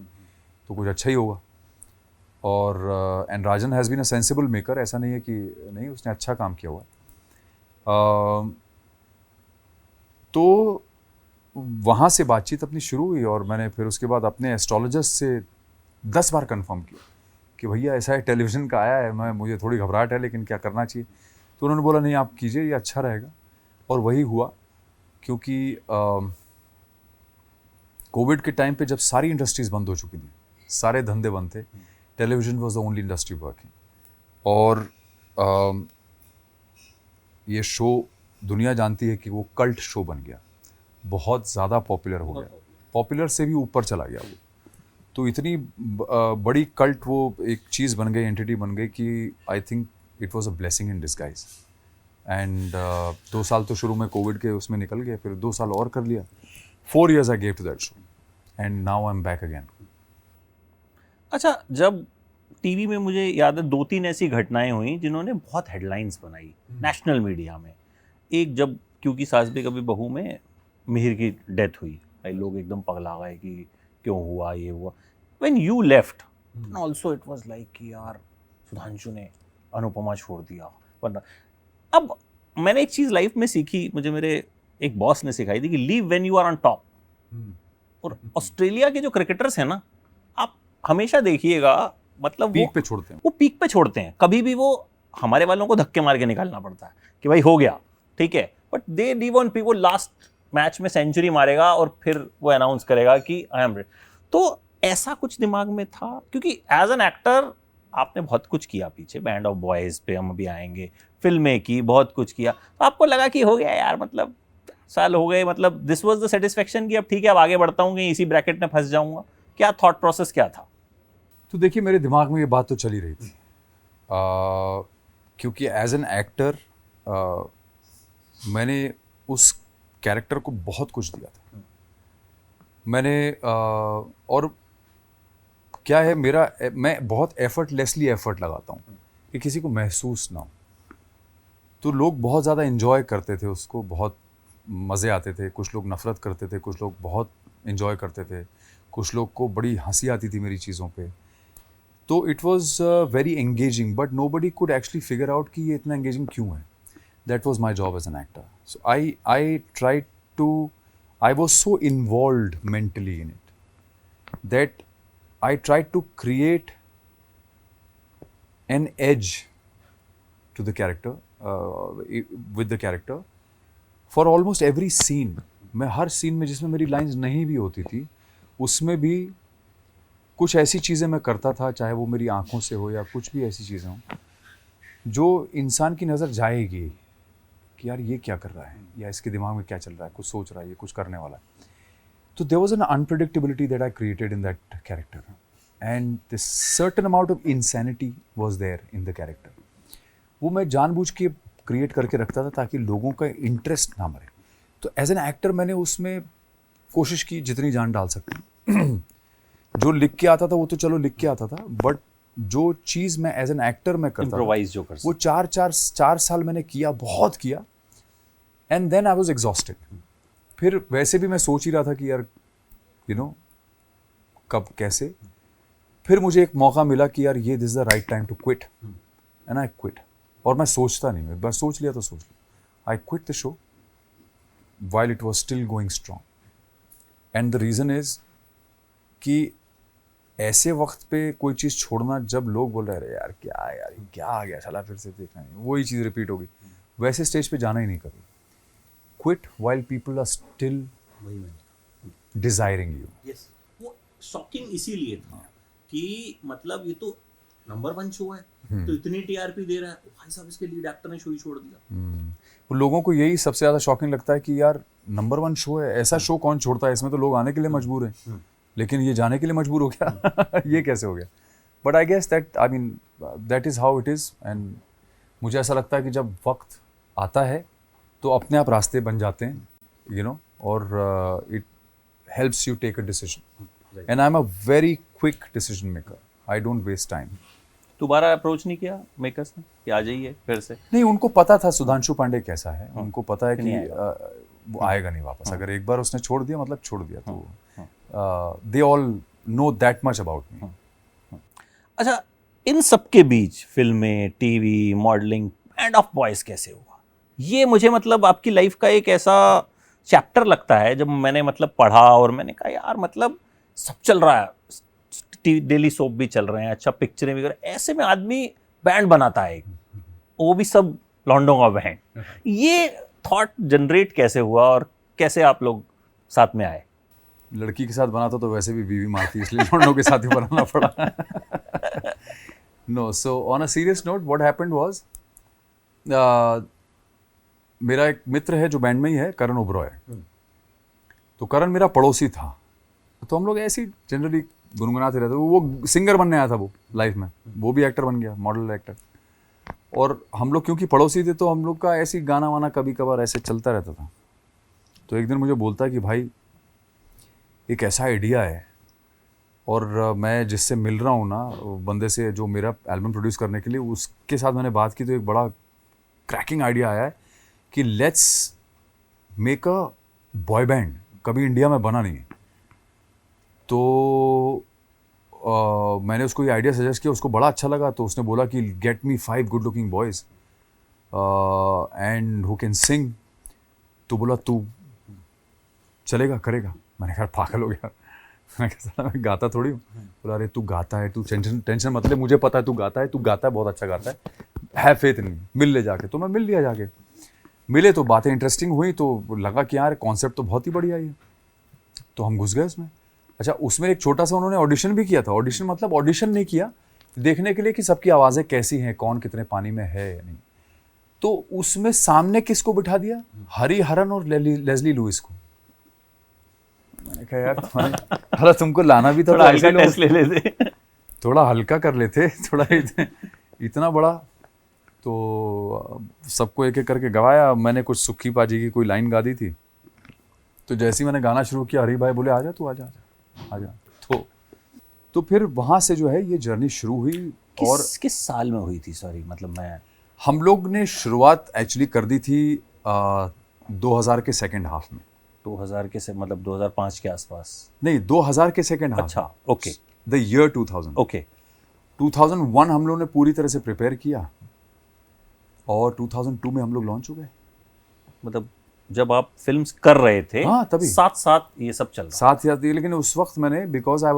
तो कुछ अच्छा ही होगा। और and Rajan has been a sensible maker, ऐसा नहीं है कि नहीं, उसने अच्छा काम किया हुआ है। तो वहाँ से बातचीत अपनी शुरू हुई, और मैंने फिर उसके बाद अपने एस्ट्रोलॉजर्स से 10 बार कंफर्म किया कि भैया ऐसा है, टेलीविज़न का आया है, मुझे थोड़ी घबराहट है, लेकिन क्या करना चाहिए। तो उन्होंने बोला नहीं आप कीजिए, ये अच्छा रहेगा, और वही हुआ। क्योंकि कोविड के टाइम पे जब सारी इंडस्ट्रीज़ बंद हो चुकी थी, सारे धंधे बंद थे, television was the only industry working, और ये शो दुनिया जानती है कि वो कल्ट शो बन गया, बहुत ज़्यादा पॉपुलर हो गया, पॉपुलर से भी ऊपर चला गया वो। तो इतनी बड़ी कल्ट वो एक चीज़ बन गई, एंटिटी बन गई, कि आई think it was a blessing in disguise. And 2 साल तो शुरू में कोविड के उसमें निकल गए, फिर 2 साल और कर लिया, 4 years I gave to that show, and now I'm back again. अच्छा, जब टीवी में मुझे याद है 2-3 ऐसी घटनाएं हुई जिन्होंने बहुत हेडलाइंस बनाई नेशनल मीडिया में। एक जब क्योंकि सास भी कभी बहू में मिहिर की डेथ हुई, भाई लोग एकदम पगला गए कि क्यों हुआ, ये हुआ। When you left also it was like कि यार सुधांशु ने अनुपमा छोड़ दिया। वरना अब मैंने एक चीज़ लाइफ में सीखी, मुझे मेरे एक बॉस ने सिखाई थी कि leave when you are on top. और ऑस्ट्रेलिया के जो क्रिकेटर्स हैं ना, आप हमेशा देखिएगा, मतलब पीक पे छोड़ते हैं। वो पीक पे छोड़ते हैं, कभी भी वो हमारे वालों को धक्के मार के निकालना पड़ता है कि भाई हो गया, ठीक है, but they leave on peak. वो लास्ट मैच में सेंचुरी मारेगा और फिर वो अनाउंस करेगा कि आई एम रेडी। तो ऐसा कुछ दिमाग में था, क्योंकि एज एन एक्टर आपने बहुत कुछ किया पीछे, बैंड ऑफ बॉयज पे हम अभी आएंगे, फिल्में की, बहुत कुछ किया, तो आपको लगा कि हो गया यार, मतलब साल हो गए, मतलब दिस वाज द सेटिस्फेक्शन कि अब ठीक है, अब आगे बढ़ता हूँ, कहीं इसी ब्रैकेट में फंस जाऊंगा? क्या थॉट प्रोसेस क्या था? तो देखिए, मेरे दिमाग में ये बात तो चली रही थी, क्योंकि एज एन एक्टर मैंने उस कैरेक्टर को बहुत कुछ दिया था। मैंने और क्या है, मैं बहुत एफर्टलेसली एफर्ट लगाता हूँ कि किसी को महसूस ना हो। तो लोग बहुत ज़्यादा इन्जॉय करते थे उसको, बहुत मज़े आते थे, कुछ लोग नफ़रत करते थे, कुछ लोग बहुत इन्जॉय करते थे, कुछ लोग को बड़ी हंसी आती थी मेरी चीज़ों पे। तो it was very engaging, but nobody could actually figure out कि ये इतना एंगेजिंग क्यों है। That was my job as an actor. So I try to, I was so involved mentally in it that I tried to create an edge to the character, with the character, for almost every scene. मैं हर सीन में जिसमें मेरी लाइंस नहीं भी होती थी, उसमें भी कुछ ऐसी चीज़ें मैं करता था, चाहे वो मेरी आंखों से हो या कुछ भी ऐसी चीज़ें हों, जो इंसान की नज़र जाएगी कि यार ये क्या कर रहा है, या इसके दिमाग में क्या चल रहा है, कुछ सोच रहा है, ये कुछ करने वाला है। So there was an unpredictability that I created in that character, and this certain amount of insanity was there in the character. वो मैं जानबूझ के क्रिएट करके रखता था ताकि लोगों का इंटरेस्ट ना मरे। तो एज एन एक्टर मैंने उसमें कोशिश की जितनी जान डाल सकती। जो लिख के आता था वो तो चलो लिख के आता था, बट जो चीज़ मैं एज एन एक्टर में करता इम्प्रोवाइज जो कर वो चार साल मैंने किया, बहुत किया, and then I was exhausted. फिर वैसे भी मैं सोच ही रहा था कि यार यू नो कब कैसे। फिर मुझे एक मौका मिला कि यार ये this the right time to quit, and I quit. और मैं सोचता नहीं, मैं बस सोच लिया तो सोच लिया। I quit the show while it was still going strong, and the reason is कि ऐसे वक्त पे कोई चीज़ छोड़ना, जब लोग बोल रहे हैं यार क्या यार क्या आ गया, चला फिर से देखना नहीं, वही चीज़ रिपीट होगी, वैसे स्टेज पे जाना ही नहीं कभी। Quit while people are still desiring you. Yes. वो शॉकिंग इसीलिए था कि मतलब ये तो नंबर 1 शो है, तो इतनी टीआरपी दे रहा है, भाई साहब इसके लीड एक्टर ने शो ही छोड़ दिया। वो लोगों को यही सबसे ज़्यादा शॉकिंग लगता है कि यार नंबर 1 शो है, ऐसा शो कौन छोड़ता है, इसमें तो लोग आने के लिए मजबूर हैं, लेकिन ये जाने के लिए मजबूर हो गया। ये कैसे हो गया? But I guess that, I mean that is how it is. And मुझे ऐसा लगता है कि जब वक्त आता है तो अपने आप रास्ते बन जाते हैं, यू नो, और it helps you take a decision. Right. And I'm a very quick decision maker. I don't waste time. दोबारा अप्रोच नहीं किया मेकर्स ने कि आ जाइए फिर से? नहीं, उनको पता था सुधांशु पांडे कैसा है, उनको पता है कि वो आएगा नहीं वापस। अगर एक बार उसने छोड़ दिया मतलब छोड़ दिया। तो they all know that much about me. अच्छा, इन सब के बीच फिल्में, TV, modelling, band of boys कैसे हुआ? ये मुझे मतलब आपकी लाइफ का एक ऐसा चैप्टर लगता है, जब मैंने मतलब पढ़ा और मैंने कहा यार मतलब सब चल रहा है, डेली सोप भी चल रहे हैं, अच्छा पिक्चरें भी कर, ऐसे में आदमी बैंड बनाता है, वो भी सब लॉन्डों का बैंड। ये थॉट जनरेट कैसे हुआ और कैसे आप लोग साथ में आए? लड़की के साथ बनाता तो वैसे भी बीवी मारती, इसलिए लॉन्डों के साथ ही बनाना पड़ा। No, so on a serious note what happened was, मेरा एक मित्र है जो बैंड में ही है, करण ओबरॉय। तो करण मेरा पड़ोसी था, तो हम लोग ऐसे ही जनरली गुनगुनाते रहते। वो सिंगर बनने आया था वो लाइफ में, वो भी एक्टर बन गया, मॉडल एक्टर। और हम लोग क्योंकि पड़ोसी थे तो हम लोग का ऐसे गाना वाना कभी कभार ऐसे चलता रहता था। तो एक दिन मुझे बोलता है कि भाई एक ऐसा आइडिया है और मैं जिससे मिल रहा हूँ ना बंदे से जो मेरा एल्बम प्रोड्यूस करने के लिए, उसके साथ मैंने बात की तो एक बड़ा क्रैकिंग आइडिया आया है कि let's make a boy band. कभी इंडिया में बना नहीं है। तो मैंने उसको ये आइडिया सजेस्ट किया, उसको बड़ा अच्छा लगा। तो उसने बोला कि get me 5 good looking boys and who can sing. तो बोला तू चलेगा, करेगा? मैंने कहा पागल हो गया। मैंने कहा साला मैं गाता थोड़ी हूँ। बोला अरे तू गाता है, तू टेंशन मत ले, मुझे पता है तू गाता है, बहुत अच्छा गाता है फेथ नहीं, मिल ले जाके। तो मैं मिल लिया जाके। मिले तो बातें इंटरेस्टिंग हुई, तो लगा कि यार कॉन्सेप्ट तो बहुत ही बढ़िया है। तो हम घुस गए उसमें। अच्छा, उसमें एक छोटा सा उन्होंने ऑडिशन भी किया था। ऑडिशन मतलब ऑडिशन नहीं किया, देखने के लिए कि सबकी आवाज़ें कैसी हैं, कौन कितने पानी में है या नहीं। तो उसमें सामने किसको बिठा दिया? हरी हरन और लेस्ली लुइस को। मैंने कहा यार थोड़ा तुमको लाना भी था, थोड़ा हल्का टेस्ट ले लेते, थोड़ा हल्का कर लेते, थोड़ा इतना बड़ा। तो सबको एक एक करके गवाया। मैंने कुछ सुक्खी पाजी की कोई लाइन गा दी थी। तो जैसे ही मैंने गाना शुरू किया, हरी भाई बोले आजा तू, आजा आजा। तो फिर वहाँ से जो है ये जर्नी शुरू हुई। और किस साल में हुई थी? सॉरी, मतलब मैं हम लोग ने शुरुआत एक्चुअली कर दी थी 2000 के सेकेंड हाफ में। 2000 के से मतलब 2005 के आसपास? नहीं, 2000 के सेकेंड हाफ। अच्छा, ओके। The year 2000। ओके। 2001 हम लोग ने पूरी तरह से प्रिपेयर किया और 2002 में हम लोग लॉन्च हो गए। मतलब जब आप फिल्म्स कर रहे थे, हाँ, तभी साथ साथ ये सब चल रहा साथ ही आती। लेकिन उस वक्त मैंने because I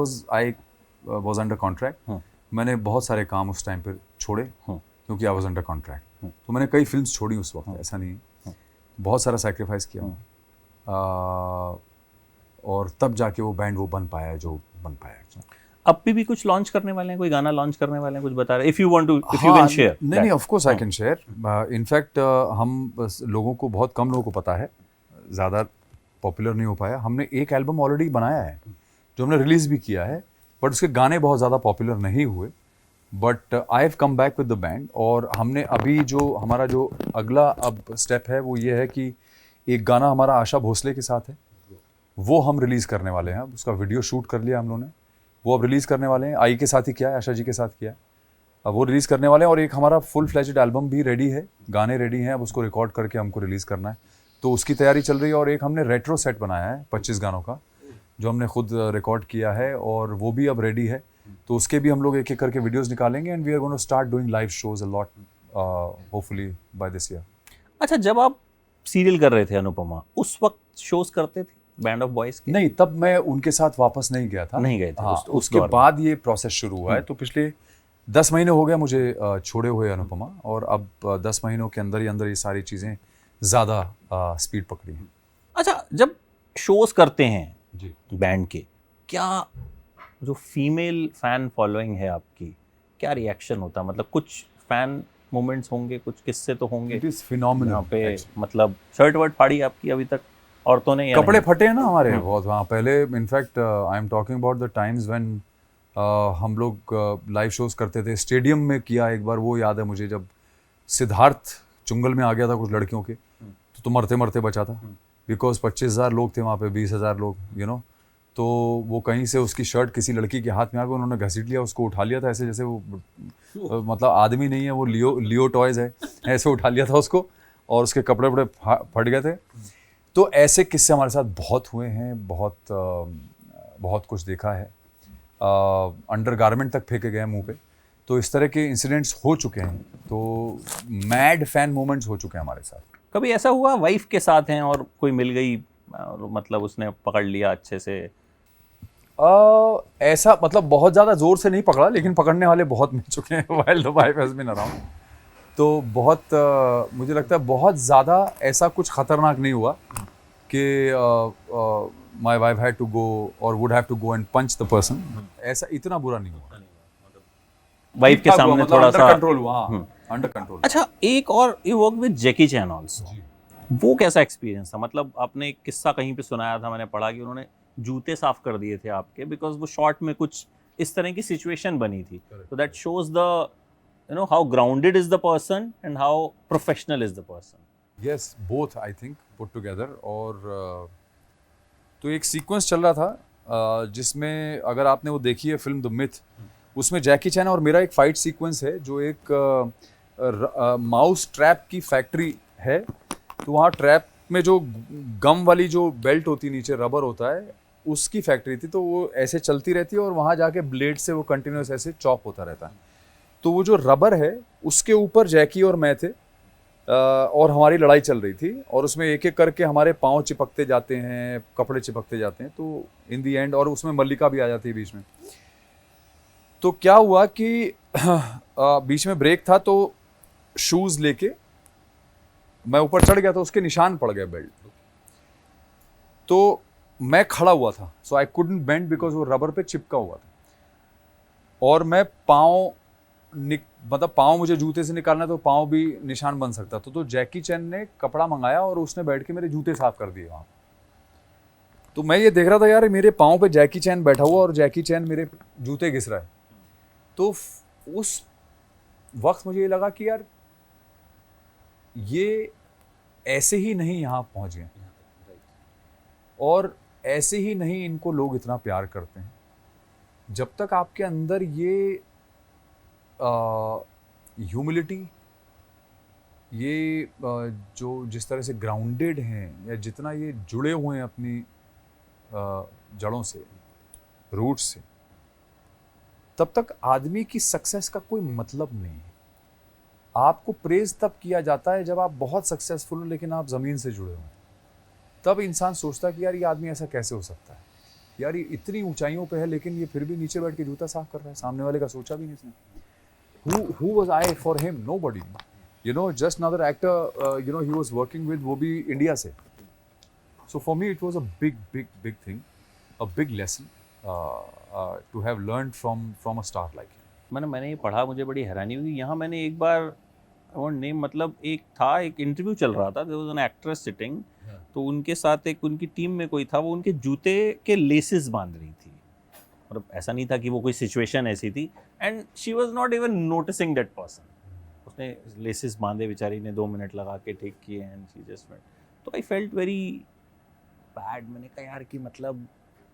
was under contract, मैंने बहुत सारे काम उस टाइम पर छोड़े क्योंकि आई वॉज अंडर कॉन्ट्रैक्ट। तो मैंने कई फिल्म्स छोड़ी उस वक्त, ऐसा नहीं, बहुत सारा सैक्रिफाइस किया। और तब जाके वो बैंड वो बन पाया जो बन पाया। अब भी कुछ लॉन्च करने वाले हैं, कोई गाना लॉन्च करने वाले हैं, कुछ बता रहे? If you want to, if you can share. नहीं, of course I can share. In fact हम लोगों को, बहुत कम लोगों को पता है, ज़्यादा पॉपुलर नहीं हो पाया। हमने एक एल्बम ऑलरेडी बनाया है जो हमने रिलीज़ भी किया है, बट उसके गाने बहुत ज़्यादा पॉपुलर नहीं हुए। But I have come back with the band और हमने अभी जो हमारा जो अगला अब स्टेप है वो ये है कि एक गाना हमारा आशा भोसले के साथ है, वो हम रिलीज़ करने वाले हैं। उसका वीडियो शूट कर लिया हम लोगों ने, वो अब रिलीज़ करने वाले हैं। आई के साथ ही किया है, आशा जी के साथ किया है, अब वो रिलीज़ करने वाले हैं। और एक हमारा फुल फ्लेज्ड एल्बम भी रेडी है, गाने रेडी हैं, अब उसको रिकॉर्ड करके हमको रिलीज़ करना है, तो उसकी तैयारी चल रही है। और एक हमने रेट्रो सेट बनाया है 25 गानों का, जो हमने खुद रिकॉर्ड किया है और वो भी अब रेडी है। तो उसके भी हम लोग एक एक करके वीडियोज़ निकालेंगे and we are going to start doing live shows a lot hopefully by this year. अच्छा, जब आप सीरियल कर रहे थे अनुपमा, उस वक्त शोज करते थे बैंड ऑफ बॉयज के? नहीं, तब मैं उनके साथ वापस नहीं गया था। नहीं गए थे? हाँ, उसके उसके बाद ये प्रोसेस शुरू हुआ है। तो पिछले 10 महीने हो गया मुझे छोड़े हुए अनुपमा, और अब 10 महीनों के अंदर ही अंदर ये सारी चीज़ें ज़्यादा स्पीड पकड़ी हैं। अच्छा, जब शोज करते हैं जी, बैंड के, क्या जो फीमेल फैन फॉलोइंग है आपकी, क्या रिएक्शन होता है? मतलब कुछ फैन मोमेंट्स होंगे, कुछ किस्से तो होंगे इट इज़ फिनोमिनल यहाँ पे। मतलब शर्ट वर्ट फाड़ी आपकी अभी तक औरतों ने? कपड़े फटे हैं ना हमारे बहुत वहाँ पहले। In fact I am talking about the times when हम लोग लाइव शोज करते थे। स्टेडियम में किया एक बार, वो याद है मुझे, जब सिद्धार्थ चुंगल में आ गया था कुछ लड़कियों के, तो मरते मरते बचा था बिकॉज 25,000 लोग थे वहाँ पे, 20,000 लोग, यू नो। तो वो कहीं से उसकी शर्ट किसी लड़की के हाथ में आ गई, उन्होंने घसीट लिया, उसको उठा लिया था ऐसे जैसे वो मतलब आदमी नहीं है वो, लियो टॉयज है, ऐसे उठा लिया था उसको और उसके कपड़े वपड़े फट गए थे। तो ऐसे किस्से हमारे साथ बहुत हुए हैं, बहुत कुछ देखा है। अंडर गारमेंट तक फेंके गए मुंह पे। तो इस तरह के इंसिडेंट्स हो चुके हैं। तो मैड फैन मोमेंट्स हो चुके हैं हमारे साथ। कभी ऐसा हुआ वाइफ के साथ हैं और कोई मिल गई और मतलब उसने पकड़ लिया अच्छे से? ऐसा मतलब बहुत ज़्यादा ज़ोर से नहीं पकड़ा, लेकिन पकड़ने वाले बहुत मिल चुके हैं while the wife has been around। तो बहुत मुझे लगता है बहुत ज़्यादा ऐसा कुछ ख़तरनाक नहीं हुआ कि my wife had to go or would have to go and punch the person। ऐसा इतना बुरा नहीं हुआ। वाइफ के सामने मतलब थोड़ा अंडर सा कंट्रोल हुआ, अंडर कंट्रोल। अच्छा, एक और, you work with Jackie chain also, वो कैसा एक्सपीरियंस था? मतलब आपने एक किस्सा कहीं पे सुनाया था, मैंने पढ़ा कि उन्होंने जूते साफ कर दिए थे आपके बिकॉज वो शॉर्ट में कुछ इस तरह की सिचुएशन बनी थी। तो that shows the, you know, how grounded is the person and how professional is the person. Yes, both I think put together. और तो एक सीक्वेंस चल रहा था जिसमें अगर आपने वो देखी है फिल्म द मिथ, उसमें जैकी चैन और मेरा एक फाइट सीक्वेंस है जो एक माउस ट्रैप की फैक्ट्री है। तो वहाँ ट्रैप में जो गम वाली जो बेल्ट होती है, नीचे रबर होता है, उसकी फैक्ट्री थी। तो वो ऐसे चलती रहती है और वहाँ जाके ब्लेड से वो कंटिन्यूस ऐसे चॉप होता रहता है। तो वो जो रबर है उसके ऊपर जैकी और मैं थे, और हमारी लड़ाई चल रही थी, और उसमें एक एक करके हमारे पाँव चिपकते जाते हैं, कपड़े चिपकते जाते हैं। तो इन दी एंड, और उसमें मल्लिका भी आ जाती है बीच में। तो क्या हुआ कि बीच में ब्रेक था, तो शूज लेके मैं ऊपर चढ़ गया, तो उसके निशान पड़ गए बेल्ट। तो मैं खड़ा हुआ था, सो आई कुडंट बेंड बिकॉज वो रबर पे चिपका हुआ था, और मैं मतलब पाँव मुझे जूते से निकालना, तो पाँव भी निशान बन सकता था। तो जैकी चैन ने कपड़ा मंगाया और उसने बैठ के मेरे जूते साफ कर दिए वहाँ। तो मैं ये देख रहा था, यार मेरे पाँव पे जैकी चैन बैठा हुआ और जैकी चैन मेरे जूते घिस रहा है। तो उस वक्त मुझे ये लगा कि यार ये ऐसे ही नहीं यहाँ पहुँच गए, और ऐसे ही नहीं इनको लोग इतना प्यार करते हैं। जब तक आपके अंदर ये ह्यूमिलिटी, ये जो जिस तरह से ग्राउंडेड हैं, या जितना ये जुड़े हुए हैं अपनी जड़ों से, रूट्स से, तब तक आदमी की सक्सेस का कोई मतलब नहीं है। आपको प्रेज तब किया जाता है जब आप बहुत सक्सेसफुल हो लेकिन आप ज़मीन से जुड़े हो। तब इंसान सोचता है कि यार ये आदमी ऐसा कैसे हो सकता है, यार ये इतनी ऊंचाइयों पे है लेकिन ये फिर भी नीचे बैठ के जूता साफ कर रहा है, सामने वाले का सोचा भी नहीं इसने। Who was I for him? Nobody. You know, just another actor, he was working with, वो भी इंडिया से। So for me it was a big thing, a big lesson to have learned from a star like him. मैंने ये पढ़ा, मुझे बड़ी हैरानी हुई। यहाँ मैंने एक बार नेम, मतलब एक था, एक इंटरव्यू चल रहा था, there was an actress sitting, तो उनके साथ एक उनकी टीम में कोई था, वो उनके जूते के लेसेस बांध रही थी। मतलब ऐसा नहीं था कि वो कोई सिचुएशन ऐसी थी, and she was not even noticing that person. उसने लेसेस बांधे, बेचारी ने 2 मिनट लगा के ठीक किए, एंड शी जस्ट वेंट। तो आई फेल्ट वेरी बैड। मैंने कहा यार कि मतलब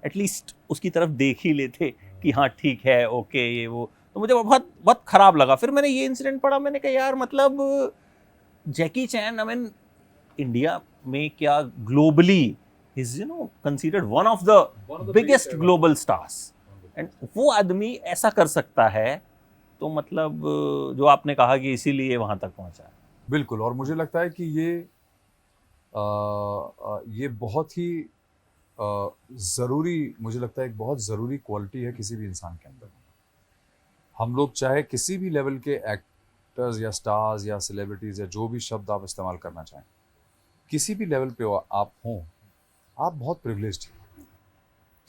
एटलीस्ट उसकी तरफ देख ही लेते कि हाँ ठीक है, ओके, ये वो। तो मुझे बहुत बहुत ख़राब लगा। फिर मैंने ये इंसिडेंट पढ़ा, मैंने कहा यार मतलब जैकी चैन, आई मीन इंडिया में क्या, globally is considered one of the biggest global stars, and वो आदमी ऐसा कर सकता है। तो मतलब जो आपने कहा कि इसीलिए वहाँ तक पहुँचा है। बिल्कुल, और मुझे लगता है कि ये बहुत ही ज़रूरी, मुझे लगता है एक बहुत ज़रूरी क्वालिटी है किसी भी इंसान के अंदर। हम लोग चाहे किसी भी लेवल के एक्टर्स या स्टार्स या सेलिब्रिटीज़ या जो भी शब्द आप इस्तेमाल करना चाहें, किसी भी लेवल पे आप हों, आप बहुत प्रिविलेज्ड हैं।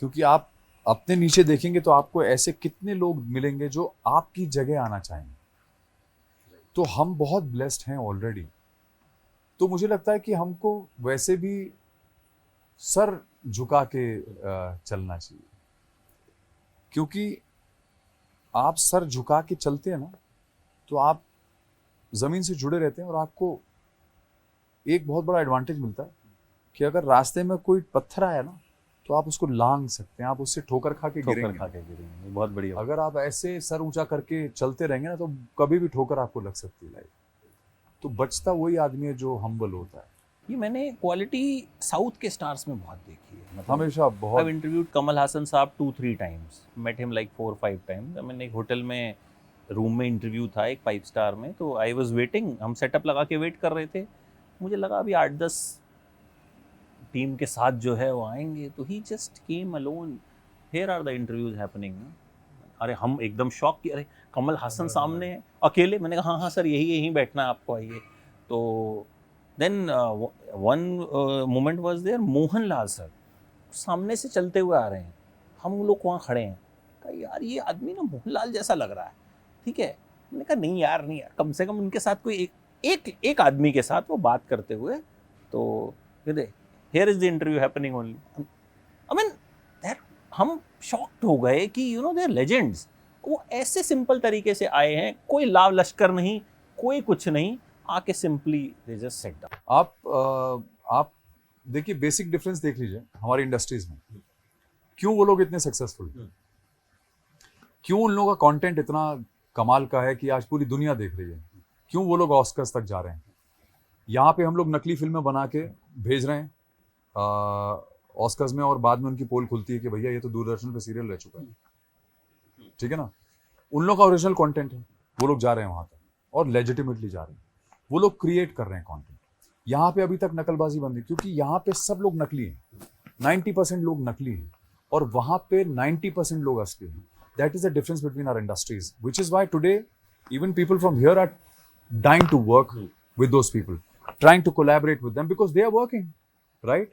क्योंकि आप अपने नीचे देखेंगे तो आपको ऐसे कितने लोग मिलेंगे जो आपकी जगह आना चाहेंगे। तो हम बहुत ब्लेस्ड हैं ऑलरेडी। तो मुझे लगता है कि हमको वैसे भी सर झुका के चलना चाहिए, क्योंकि आप सर झुका के चलते हैं ना, तो आप ज़मीन से जुड़े रहते हैं, और आपको एक बहुत बड़ा एडवांटेज मिलता है कि अगर रास्ते में कोई पत्थर आया ना, तो आप उसको लांग सकते हैं, आप उससे ठोकर खा के गिरेंगे। बहुत बढ़िया। अगर आप ऐसे सर ऊंचा करके चलते रहेंगे ना, तो कभी भी ठोकर आपको लग सकती है लाइफ। तो बचता वही आदमी है जो हम्बल होता है। ये मैंने क्वालिटी साउथ के स्टार्स में बहुत देखी है। मतलब हमेशा बहुत। I've interviewed कमल हासन साहब 2-3 times, met him like 4-5 times। मैंने एक होटल में रूम में इंटरव्यू था, एक 5 स्टार में, तो आई वाज वेटिंग, हम सेटअप लगा के वेट कर रहे थे। मुझे लगा अभी 8-10 टीम के साथ जो है वो आएंगे, तो he just came alone, here are the interviews happening. अरे हम एकदम शॉक कि अरे कमल हासन सामने है अकेले। मैंने कहा हाँ सर, यहीं बैठना है आपको, आइए। तो then one moment was there, Mohanlal sir सामने से चलते हुए आ रहे हैं, हम लोग वहाँ खड़े हैं। कहा यार ये आदमी ना मोहनलाल जैसा लग रहा है, ठीक है। मैंने कहा नहीं यार, कम से कम उनके साथ कोई एक आदमी के साथ वो बात करते हुए। तो here is the interview happening only. I mean हम शॉक्ड हो गए कि दे आर लेजेंड्स। वो ऐसे सिंपल तरीके से आए हैं, कोई लाव लश्कर नहीं, कोई कुछ नहीं, आके simply they just set down. आप देखिए, बेसिक डिफरेंस देख लीजिए हमारी इंडस्ट्रीज में। क्यों वो लोग इतने सक्सेसफुल, क्यों उन लोगों का कंटेंट इतना कमाल का है कि आज पूरी दुनिया देख रही है, क्यों वो लोग ऑस्कर्स तक जा रहे हैं। यहाँ पे हम लोग नकली फिल्में बना के भेज रहे हैं ऑस्कर्स में, और बाद में उनकी पोल खुलती है कि भैया ये तो दूरदर्शन पे सीरियल रह चुका है, ठीक है ना। उन लोग का ओरिजिनल कंटेंट है, वो लोग जा रहे हैं वहां तक और लेजिटिमेटली जा रहे हैं, वो लोग क्रिएट कर रहे हैं कंटेंट। यहाँ पे अभी तक नकलबाजी बंद है, क्योंकि यहाँ पे सब लोग नकली हैं, 90% लोग नकली हैं और वहां पे 90% लोग असली हैं। That is the difference between our industries, which is why today even people from here are dying to work with those people, trying to collaborate with them because they are working, right?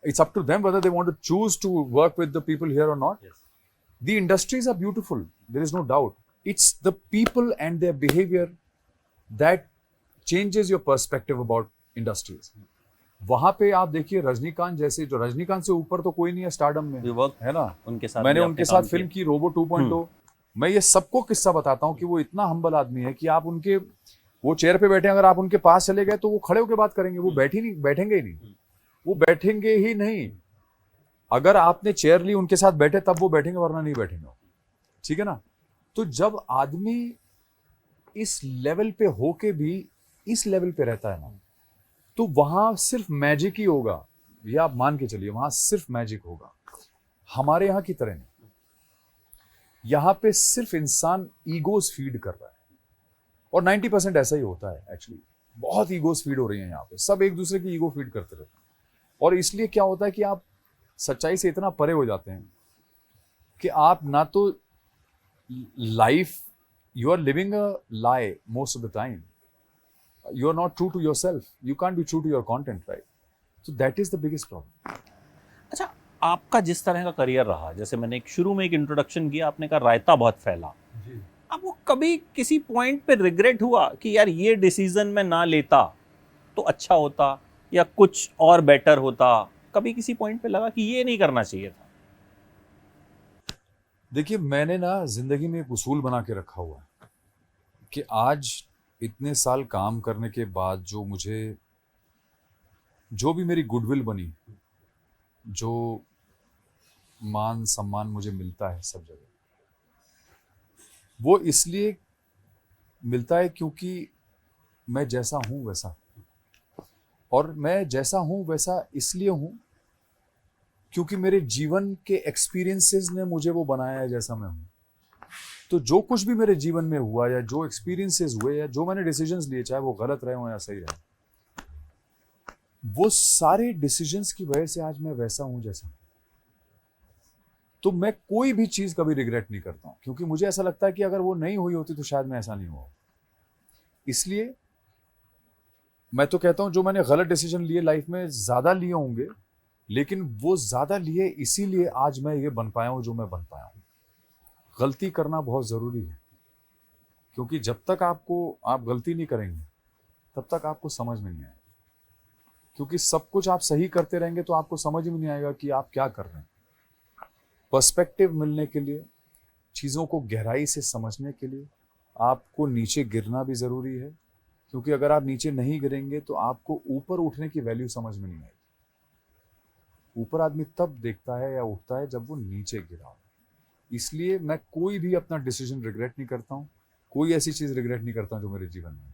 It's up to them whether they want to choose to work with the people here or not. Yes. The industries are beautiful, there is no doubt. It's the people and their behavior that changes your perspective about industries. वहां पे आप देखिए रजनीकांत जैसे, जो रजनीकांत से ऊपर तो कोई नहीं है स्टारडम में, है ना। उनके साथ मैंने उनके साथ फिल्म की रोबो 2.0। मैं ये सबको किस्सा बताता हूँ कि वो इतना हम्बल आदमी है कि आप उनके, वो चेयर पे बैठे, अगर आप उनके पास चले गए तो वो खड़े होकर बात करेंगे, वो बैठेंगे ही नहीं, वो बैठेंगे ही नहीं। अगर आपने चेयर ली उनके साथ बैठे तब वो बैठेंगे, वरना नहीं बैठेंगे, ठीक है ना। तो जब आदमी इस लेवल पे होके भी इस लेवल पे रहता है ना, तो वहां सिर्फ मैजिक ही होगा, ये आप मान के चलिए, वहां सिर्फ मैजिक होगा। हमारे यहाँ की तरह नहीं, यहाँ पे सिर्फ इंसान ईगोस फीड कर रहा है, और 90% ऐसा ही होता है एक्चुअली। बहुत ईगोस फीड हो रही है यहाँ पे, सब एक दूसरे की ईगो फीड करते रहते हैं, और इसलिए क्या होता है कि आप सच्चाई से इतना परे हो जाते हैं कि आप ना तो life, you are living a lie most of the time, you are not true to yourself, you can't be true to your content, right? So that is the biggest problem. अच्छा, आपका जिस तरह का करियर रहा, जैसे मैंने एक शुरू में एक इंट्रोडक्शन किया, आपने कहा रायता बहुत फैला जी। आपको कभी किसी पॉइंट पे रिग्रेट हुआ कि यार ये डिसीजन मैं ना लेता तो अच्छा होता, या कुछ और बेटर होता? कभी किसी पॉइंट पे लगा कि ये नहीं करना चाहिए था? देखिए, मैंने ना जिंदगी में एक उसूल बना के रखा हुआ है कि आज इतने साल काम करने के बाद जो भी मेरी गुडविल बनी, जो मान सम्मान मुझे मिलता है सब जगह, वो इसलिए मिलता है क्योंकि मैं जैसा हूं वैसा, और मैं जैसा हूं वैसा इसलिए हूं क्योंकि मेरे जीवन के एक्सपीरियंसेस ने मुझे वो बनाया है जैसा मैं हूं। तो जो कुछ भी मेरे जीवन में हुआ, या जो एक्सपीरियंसेस हुए, या जो मैंने डिसीजंस लिए, चाहे वो गलत रहे हो या सही रहे, वो सारे डिसीजंस की वजह से आज मैं वैसा हूं जैसा। तो मैं कोई भी चीज कभी रिग्रेट नहीं करता हूं, क्योंकि मुझे ऐसा लगता है कि अगर वो नहीं हुई होती तो शायद मैं ऐसा नहीं हुआ। इसलिए मैं तो कहता हूं, जो मैंने गलत डिसीजन लिए लाइफ में, ज्यादा लिए होंगे, लेकिन वो ज्यादा लिए इसीलिए आज मैं ये बन पाया हूं जो मैं बन पाया हूं। गलती करना बहुत ज़रूरी है, क्योंकि जब तक आप गलती नहीं करेंगे तब तक आपको समझ में नहीं आएगा, क्योंकि सब कुछ आप सही करते रहेंगे तो आपको समझ में नहीं आएगा कि आप क्या कर रहे हैं। पर्सपेक्टिव मिलने के लिए, चीज़ों को गहराई से समझने के लिए आपको नीचे गिरना भी ज़रूरी है, क्योंकि अगर आप नीचे नहीं गिरेंगे तो आपको ऊपर उठने की वैल्यू समझ में नहीं आएगी। ऊपर आदमी तब देखता है या उठता है जब वो नीचे गिरा हो। इसलिए मैं कोई भी अपना डिसीजन रिग्रेट नहीं करता हूँ, कोई ऐसी चीज़ रिग्रेट नहीं करता हूँ जो मेरे जीवन में।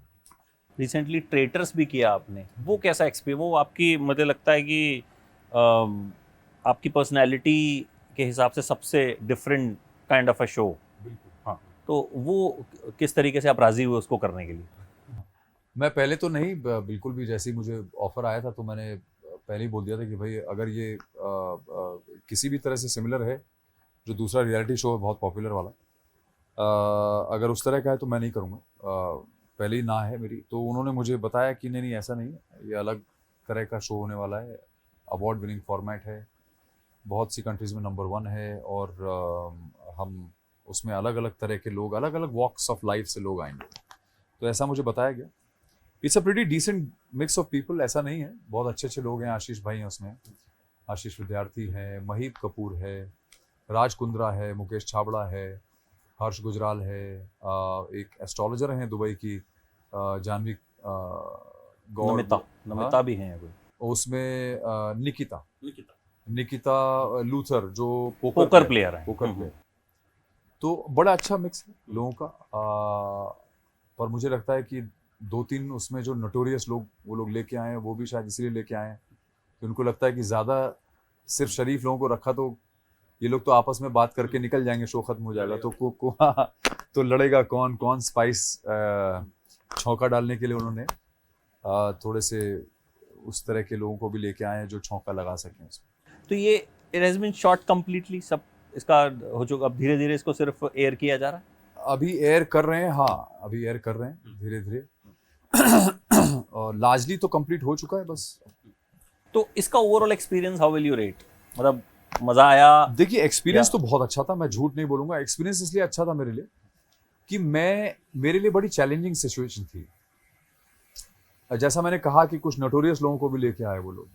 रिसेंटली ट्रेटर्स भी किया आपने, वो कैसा एक्सपीरियंस? वो आपकी, मुझे लगता है कि आपकी पर्सनैलिटी के हिसाब से सबसे different kind of a show. बिल्कुल, हाँ, तो वो किस तरीके से आप राजी हुए उसको करने के लिए? मैं पहले तो नहीं, बिल्कुल भी, जैसे ही मुझे ऑफर आया था तो मैंने पहले ही बोल दिया था कि भाई अगर ये किसी भी तरह से सिमिलर है, जो दूसरा रियलिटी शो है बहुत पॉपुलर वाला, अगर उस तरह का है तो मैं नहीं करूँगा, पहले ही ना है मेरी। तो उन्होंने मुझे बताया कि नहीं ऐसा नहीं है, ये अलग तरह का शो होने वाला है, अवार्ड विनिंग फॉर्मेट है, बहुत सी कंट्रीज़ में नंबर 1 है, और हम उसमें अलग अलग तरह के लोग, अलग अलग वॉक्स ऑफ लाइफ से लोग आएंगे। तो ऐसा मुझे बताया गया। It's a pretty decent mix of people, ऐसा नहीं है, बहुत अच्छे अच्छे लोग हैं। आशीष भाई हैं उसमें, आशीष विद्यार्थी हैं, महीप कपूर है, राज कुंद्रा है, मुकेश छाबड़ा है, हर्ष गुजराल है, एक एस्ट्रोलॉजर हैं दुबई की, जानवी गौड़, नमिता भी हैं कोई उसमें, निकिता निकिता लूथर जो पोकर प्लेयर है। Poker player. तो बड़ा अच्छा मिक्स है लोगों का। पर मुझे लगता है कि 2-3 उसमें जो नोटोरियस लोग वो लोग लेके आए हैं, वो भी शायद इसलिए लेके आए हैं कि उनको लगता है कि ज़्यादा सिर्फ शरीफ लोगों को रखा तो ये लोग तो आपस में बात करके निकल जाएंगे, शो खत्म हो जाएगा, तो तो लड़ेगा कौन स्पाइस छौंका डालने के लिए उन्होंने थोड़े से उस तरह के लोगों को भी लेके आए हैं जो छौंका लगा सकें उसमें। तो ये it has been shot completely, सब इसका हो चुका, अब धीरे धीरे इसको सिर्फ एयर किया जा रहा है। अभी एयर कर रहे हैं, हाँ अभी एयर कर रहे हैं धीरे धीरे। और लार्जली तो कंप्लीट हो चुका है बस। तो इसका overall experience how will you rate, मतलब मजा आया? देखिए एक्सपीरियंस तो बहुत अच्छा था, मैं झूठ नहीं बोलूंगा। एक्सपीरियंस इसलिए अच्छा था मेरे लिए कि मेरे लिए बड़ी चैलेंजिंग सिचुएशन थी। जैसा मैंने कहा कि कुछ नोटोरियस लोगों को भी लेके आए, वो लोग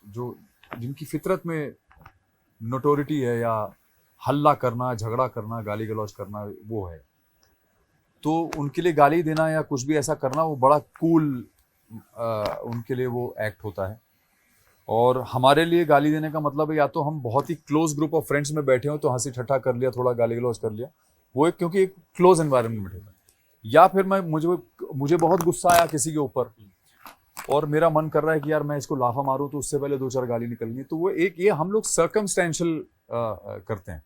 जो जिनकी फितरत में नोटोरिटी है या हल्ला करना, झगड़ा करना, गाली गलौज करना वो है, तो उनके लिए गाली देना या कुछ भी ऐसा करना वो बड़ा कूल उनके लिए वो एक्ट होता है। और हमारे लिए गाली देने का मतलब है या तो हम बहुत ही क्लोज ग्रुप ऑफ फ्रेंड्स में बैठे हो तो हंसी ठट्ठा कर लिया, थोड़ा गाली गलौज कर लिया, वो एक क्योंकि एक क्लोज एनवायरनमेंट में बैठे, या फिर मुझे बहुत गुस्सा आया किसी के ऊपर और मेरा मन कर रहा है कि यार मैं इसको लाफा मारूं, तो उससे पहले 2-4 गाली निकल गई, तो वो एक ये हम लोग सर्कमस्टेंशियल करते हैं।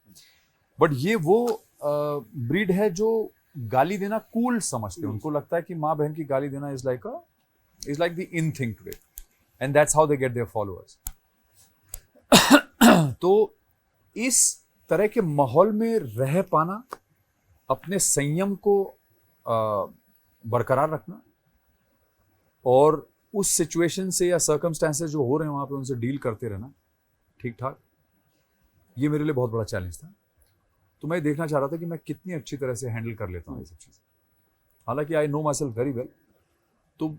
बट ये वो ब्रीड है जो गाली देना कूल समझते हैं, उनको लगता है कि माँ बहन की गाली देना is like the in thing today, and that's how they get their followers. तो इस तरह के माहौल में रह पाना, अपने संयम को बरकरार रखना और उस सिचुएशन से या सर्कमस्टेंसेस जो हो रहे हैं वहां पे उनसे डील करते रहना ठीक ठाक, ये मेरे लिए बहुत बड़ा चैलेंज था। तो मैं देखना चाह रहा था कि मैं कितनी अच्छी तरह से हैंडल कर लेता हूँ ये सब चीज़ें। हालांकि I know my self very well, तो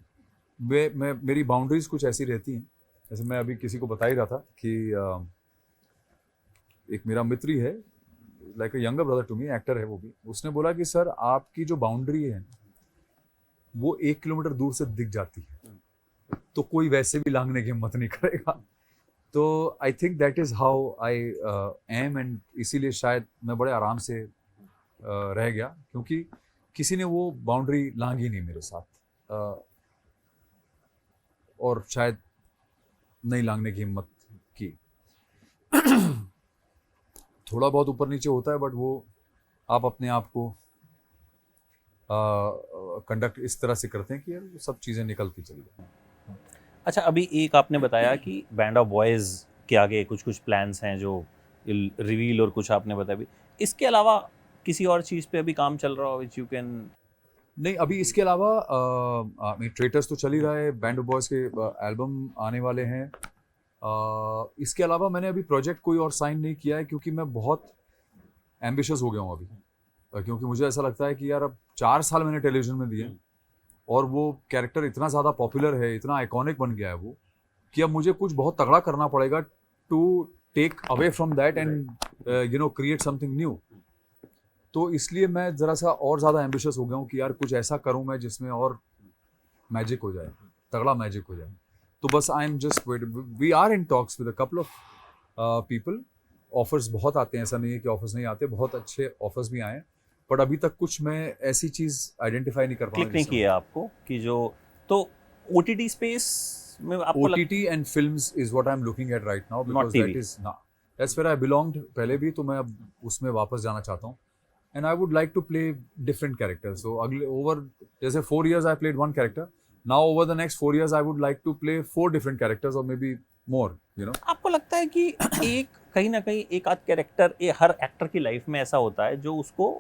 मेरी बाउंड्रीज कुछ ऐसी रहती हैं। जैसे मैं अभी किसी को बता ही रहा था कि एक मेरा मित्र ही है, like a younger brother to me, actor है वो भी, उसने बोला कि सर आपकी जो बाउंड्री है वो 1 किलोमीटर दूर से दिख जाती है, तो कोई वैसे भी लांघने की हिम्मत नहीं करेगा। तो आई think that is how I am, and इसीलिए शायद मैं बड़े आराम से रह गया, क्योंकि किसी ने वो बाउंड्री लांघी नहीं मेरे साथ, और शायद नहीं लांघने की हिम्मत की। थोड़ा बहुत ऊपर नीचे होता है, बट वो आप अपने आप को कंडक्ट इस तरह से करते हैं कि यार सब चीज़ें निकलती चली जाए। अच्छा, अभी एक आपने बताया कि बैंड ऑफ बॉयज़ के आगे कुछ प्लान्स हैं जो रिवील, और कुछ आपने बताया भी, इसके अलावा किसी और चीज़ पे अभी काम चल रहा हो विच यू कैन? नहीं, अभी इसके अलावा ट्रेटर्स तो चल ही रहा है, बैंड ऑफ बॉयज़ के एल्बम आने वाले हैं। इसके अलावा मैंने अभी प्रोजेक्ट कोई और साइन नहीं किया है, क्योंकि मैं बहुत एम्बिशियस हो गया हूँ अभी, क्योंकि मुझे ऐसा लगता है कि यार अब 4 साल मैंने टेलीविजन में दिए और वो कैरेक्टर इतना ज़्यादा पॉपुलर है, इतना आइकॉनिक बन गया है वो, कि अब मुझे कुछ बहुत तगड़ा करना पड़ेगा to take away from that and create something new. तो इसलिए मैं ज़रा सा और ज़्यादा एम्बिशियस हो गया हूँ कि यार कुछ ऐसा करूँ मैं जिसमें और मैजिक हो जाए, तगड़ा मैजिक हो जाए। तो बस I am just wait, we are in talks with a couple of people. Offers बहुत आते हैं, ऐसा नहीं है कि ऑफर्स नहीं आते, बहुत अच्छे ऑफर्स भी आए हैं, बट अभी तक कुछ मैं ऐसी चीज़ आइडेंटिफाई नहीं कर पाया, क्लिक नहीं किया आपको कि जो, तो OTT स्पेस में आपको OTT and films is what I am looking at right now, because that is that's where I belonged पहले भी, तो मैं अब उसमें वापस जाना चाहता हूँ। And I would like to play different characters. So अगले ओवर जैसे 4 years I played 1 character, now over the next 4 years I would like to play 4 different characters और मे बी मोर, आपको लगता है कि एक कहीं ना कहीं एक आध कैरेक्टर हर एक्टर की लाइफ में ऐसा होता है जो उसको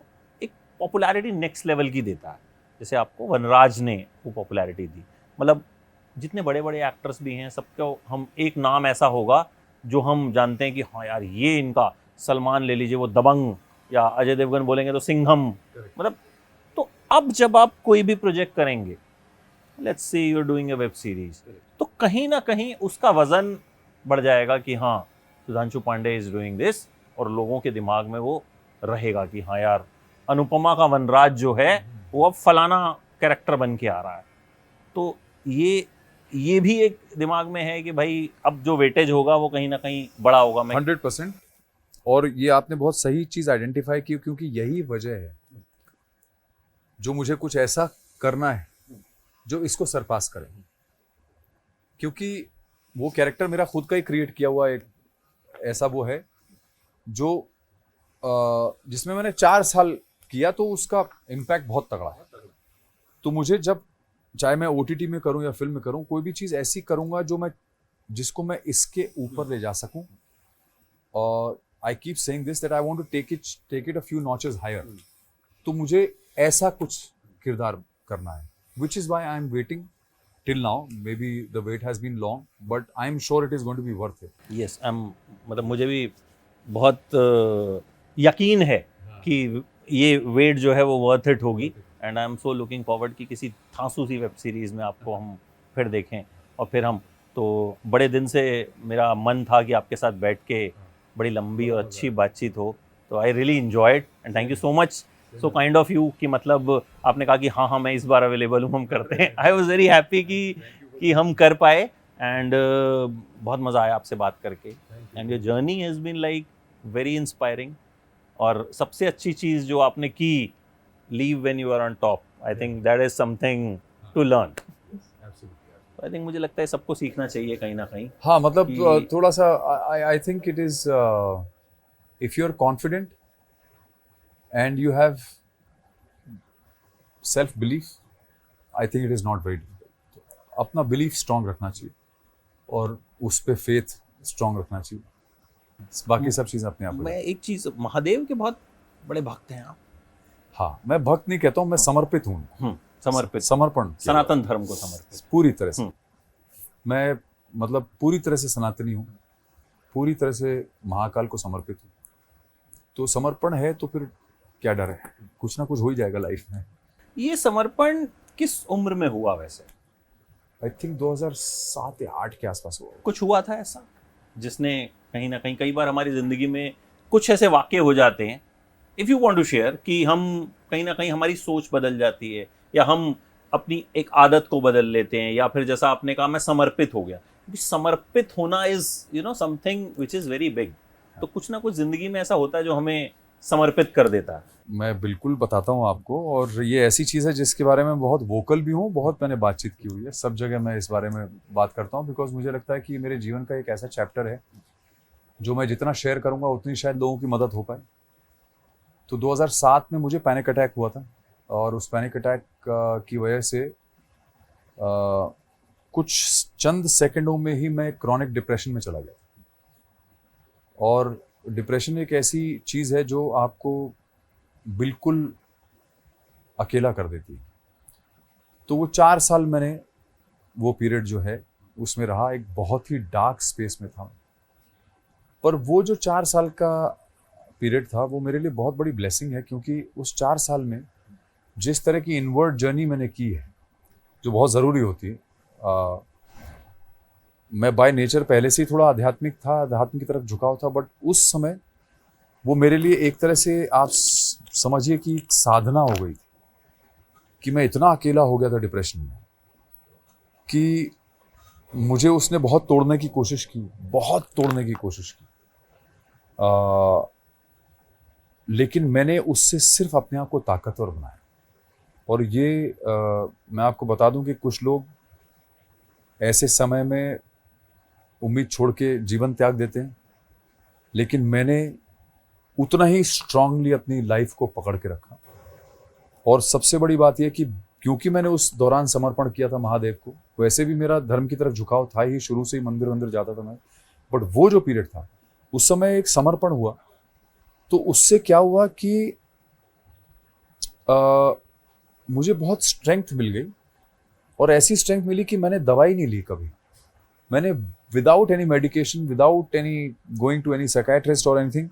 एक पॉपुलैरिटी नेक्स्ट लेवल की देता है? जैसे आपको वनराज ने वो पॉपुलैरिटी दी, मतलब जितने बड़े बड़े एक्टर्स भी हैं सबको हम एक नाम ऐसा होगा जो हम जानते हैं कि हाँ यार ये इनका, सलमान ले लीजिए वो दबंग, या अजय देवगन बोलेंगे तो सिंघम, मतलब। तो अब जब आप कोई भी प्रोजेक्ट करेंगे, let's say you are doing a web series, तो कहीं ना कहीं उसका वजन बढ़ जाएगा कि हाँ Sudhanshu Pandey is doing this, और लोगों के दिमाग में वो रहेगा कि हाँ यार अनुपमा का वनराज जो है वो अब फलाना कैरेक्टर बन के आ रहा है। तो ये ये भी एक दिमाग में है कि भाई अब जो वेटेज होगा वो कहीं ना कहीं बड़ा होगा। मैं 100%। और ये आपने बहुत सही चीज़ आइडेंटिफाई की, क्योंकि यही वजह है जो मुझे कुछ ऐसा करना है जो इसको सरपास करे, क्योंकि वो कैरेक्टर मेरा खुद का ही क्रिएट किया हुआ एक ऐसा वो है जो जिसमें मैंने 4 साल किया, तो उसका इम्पैक्ट बहुत तगड़ा है। तो मुझे जब चाहे मैं OTT में करूं या फिल्म में करूं, कोई भी चीज़ ऐसी करूंगा जिसको मैं इसके ऊपर ले जा सकूं। और I keep saying this that I want to take it a few notches higher. तो मुझे ऐसा कुछ किरदार करना है, which is why I am waiting till now. Maybe the wait has been long, but I am sure it is going to be worth it. Yes, मतलब मुझे भी बहुत यकीन है कि ये वेट जो है वो वर्थ इट होगी। And I am so looking forward कि किसी थांसू सी वेब सीरीज़ में आपको हम फिर देखें। और फिर हम तो बड़े दिन से मेरा मन था कि आपके साथ बैठ के बड़ी लंबी और अच्छी बातचीत हो। तो I really enjoyed and thank you so much, so kind of you कि मतलब आपने कहा कि हाँ हाँ मैं इस बार अवेलेबल हूँ, हम करते हैं। आई वॉज वेरी हैप्पी कि हम कर पाए। एंड बहुत मज़ा आया आपसे बात करके। And your journey has been like very inspiring. और सबसे अच्छी चीज़ जो आपने की, leave when you are on top, I think that is something to learn. I think मुझे लगता है सबको सीखना चाहिए कहीं ना कहीं। हाँ, मतलब कि- थोड़ा सा I think it is if you are confident and you have self belief, I think it is not very difficult. अपना बिलीफ स्ट्रांग रखना चाहिए और उस पे फेथ स्ट्रांग रखना चाहिए। बाकी सब चीज़ें अपने आप हो मैं जाएंगी। एक चीज़, महादेव के बहुत बड़े भक्त हैं आप। हाँ, मैं भक्त नहीं कहता हूँ, मैं समर्पित हूँ। समर्पित, समर्पण किया सनातन धर्म को समर्पित। पूरी तरह से। मैं मतलब पूरी तरह से सनातनी हूँ, पूरी तरह से महाकाल को समर्पित हूँ। तो समर्पण है तो फिर क्या डर है, कुछ ना कुछ हो ही जाएगा लाइफ में। ये समर्पण किस उम्र में हुआ वैसे? आई थिंक 2007 या 8 के आसपास हुआ। कुछ हुआ था ऐसा जिसने कहीं ना कहीं, कई बार हमारी ज़िंदगी में कुछ ऐसे वाक़ये हो जाते हैं, if you want to share, कि हम कहीं ना कहीं हमारी सोच बदल जाती है या हम अपनी एक आदत को बदल लेते हैं, या फिर जैसा आपने कहा मैं समर्पित हो गया। क्योंकि समर्पित होना is something which is very big. तो कुछ ना कुछ ज़िंदगी में ऐसा होता है जो हमें समर्पित कर देता है। मैं बिल्कुल बताता हूँ आपको, और ये ऐसी चीज़ है जिसके बारे में बहुत वोकल भी हूँ, बहुत मैंने बातचीत की हुई है, सब जगह मैं इस बारे में बात करता हूँ, बिकॉज मुझे लगता है कि मेरे जीवन का एक ऐसा चैप्टर है जो मैं जितना शेयर करूँगा उतनी शायद लोगों की मदद हो पाए। तो 2007 में मुझे पैनिक अटैक हुआ था, और उस पैनिक अटैक की वजह से कुछ चंद सेकंडों में ही मैं क्रॉनिक डिप्रेशन में चला गया। और डिप्रेशन एक ऐसी चीज़ है जो आपको बिल्कुल अकेला कर देती है। तो वो 4 साल मैंने वो पीरियड जो है उसमें रहा, एक बहुत ही डार्क स्पेस में था। पर वो जो 4 साल का पीरियड था वो मेरे लिए बहुत बड़ी ब्लेसिंग है, क्योंकि उस 4 साल में जिस तरह की इनवर्ड जर्नी मैंने की है, जो बहुत ज़रूरी होती है। मैं बाय नेचर पहले से ही थोड़ा आध्यात्मिक था, अध्यात्म की तरफ झुकाव था, बट उस समय वो मेरे लिए एक तरह से आप समझिए कि एक साधना हो गई कि मैं इतना अकेला हो गया था डिप्रेशन में कि मुझे उसने बहुत तोड़ने की कोशिश की, बहुत तोड़ने की कोशिश की। लेकिन मैंने उससे सिर्फ अपने आप को ताकतवर बनाया। और ये मैं आपको बता दूं कि कुछ लोग ऐसे समय में उम्मीद छोड़ के जीवन त्याग देते हैं, लेकिन मैंने उतना ही स्ट्रांगली अपनी लाइफ को पकड़ के रखा। और सबसे बड़ी बात यह कि क्योंकि मैंने उस दौरान समर्पण किया था महादेव को, वैसे भी मेरा धर्म की तरफ झुकाव था ही, शुरू से ही मंदिर वंदिर जाता था मैं, बट वो जो पीरियड था उस समय एक समर्पण हुआ। तो उससे क्या हुआ कि मुझे बहुत स्ट्रेंथ मिल गई, और ऐसी स्ट्रेंथ मिली कि मैंने दवाई नहीं ली कभी। मैंने without any medication, without any going to any psychiatrist और एनीथिंग,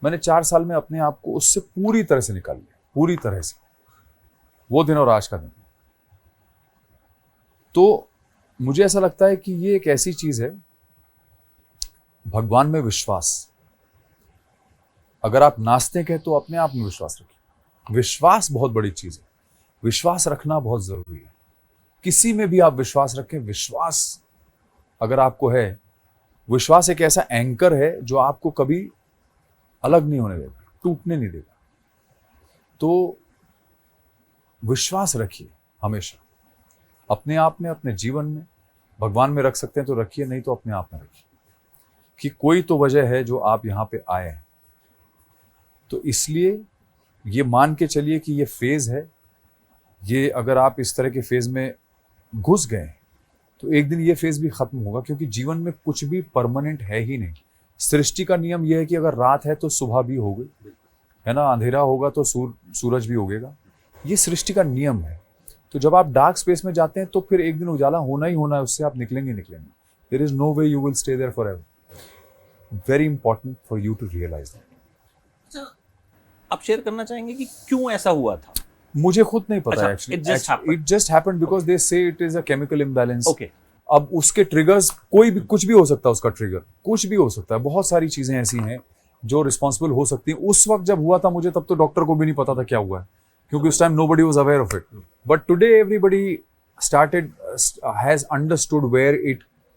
मैंने 4 साल में अपने आप को उससे पूरी तरह से निकाल लिया, पूरी तरह से। वो दिन और आज का दिन। तो मुझे ऐसा लगता है कि ये एक ऐसी चीज है, भगवान में विश्वास। अगर आप नास्तिक हैं तो अपने आप में विश्वास रखिए। विश्वास बहुत बड़ी चीज है, विश्वास रखना बहुत जरूरी है। किसी में भी आप विश्वास रखें, विश्वास अगर आपको है, विश्वास एक ऐसा एंकर है जो आपको कभी अलग नहीं होने देगा, टूटने नहीं देगा। तो विश्वास रखिए हमेशा अपने आप में, अपने जीवन में। भगवान में रख सकते हैं तो रखिए, नहीं तो अपने आप में रखिए कि कोई तो वजह है जो आप यहाँ पे आए हैं। तो इसलिए ये मान के चलिए कि ये फेज है, ये अगर आप इस तरह के फेज में घुस गए तो एक दिन ये फेज भी खत्म होगा, क्योंकि जीवन में कुछ भी परमानेंट है ही नहीं। सृष्टि का नियम यह है कि अगर रात है तो सुबह भी होगी, है ना, अंधेरा होगा तो सूरज भी उगेगा। ये सृष्टि का नियम है। तो जब आप डार्क स्पेस में जाते हैं तो फिर एक दिन उजाला होना ही होना है, उससे आप निकलेंगे। There is no way you will stay there forever. Very important for you to realise that. आप शेयर करना चाहेंगे कि क्यों ऐसा हुआ था? मुझे खुद नहीं पता अच्छा, actually. it just happened because they say it is a chemical imbalance. Okay. अब उसके ट्रिगर्स कोई भी कुछ भी हो सकता है, उसका ट्रिगर कुछ भी हो सकता है। बहुत सारी चीजें ऐसी हैं जो रिस्पॉन्सिबल हो सकती हैं। उस वक्त जब हुआ था मुझे, तब तो डॉक्टर को भी नहीं पता था क्या हुआ है, क्योंकि उस time nobody was aware of it. But today everybody has understood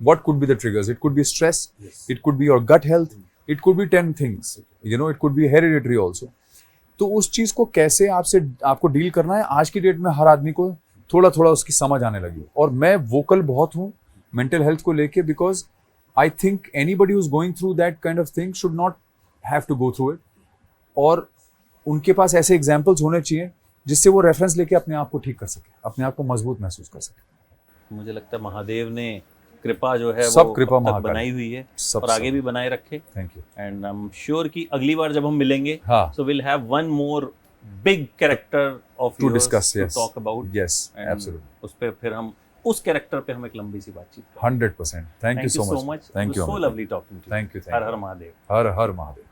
what could be the triggers. It could be stress, it could be your gut health, it could be 10 things. It could be hereditary also. तो उस चीज को कैसे आपको डील करना है, आज की डेट में हर आदमी को थोड़ा थोड़ा उसकी समझ आने लगी। और मैं वोकल बहुत हूँ मेंटल हेल्थ को लेके, because I think anybody who is going through that kind of thing should not have to go through it. और उनके पास ऐसे एग्जाम्पल्स होने चाहिए जिससे वो रेफरेंस लेके अपने आप को ठीक कर सके, अपने आप को मजबूत महसूस कर सके। मुझे लगता है महादेव ने कृपा जो है सब वो कृपा अब तक महाकाल बनाई हुई है सब और आगे भी बनाए रखे। Thank you. And I am sure कि अगली बार जब हम मिलेंगे हाँ। So will have one more big character of to discuss, to yes, talk about. Yes, absolutely. उस पे फिर हम उस कैरेक्टर पे हम एक लंबी सी बातचीत 100%। Thank you so much. Thank you. So lovely talking to you. Thank you. हर हर महादेव। हर हर महादेव।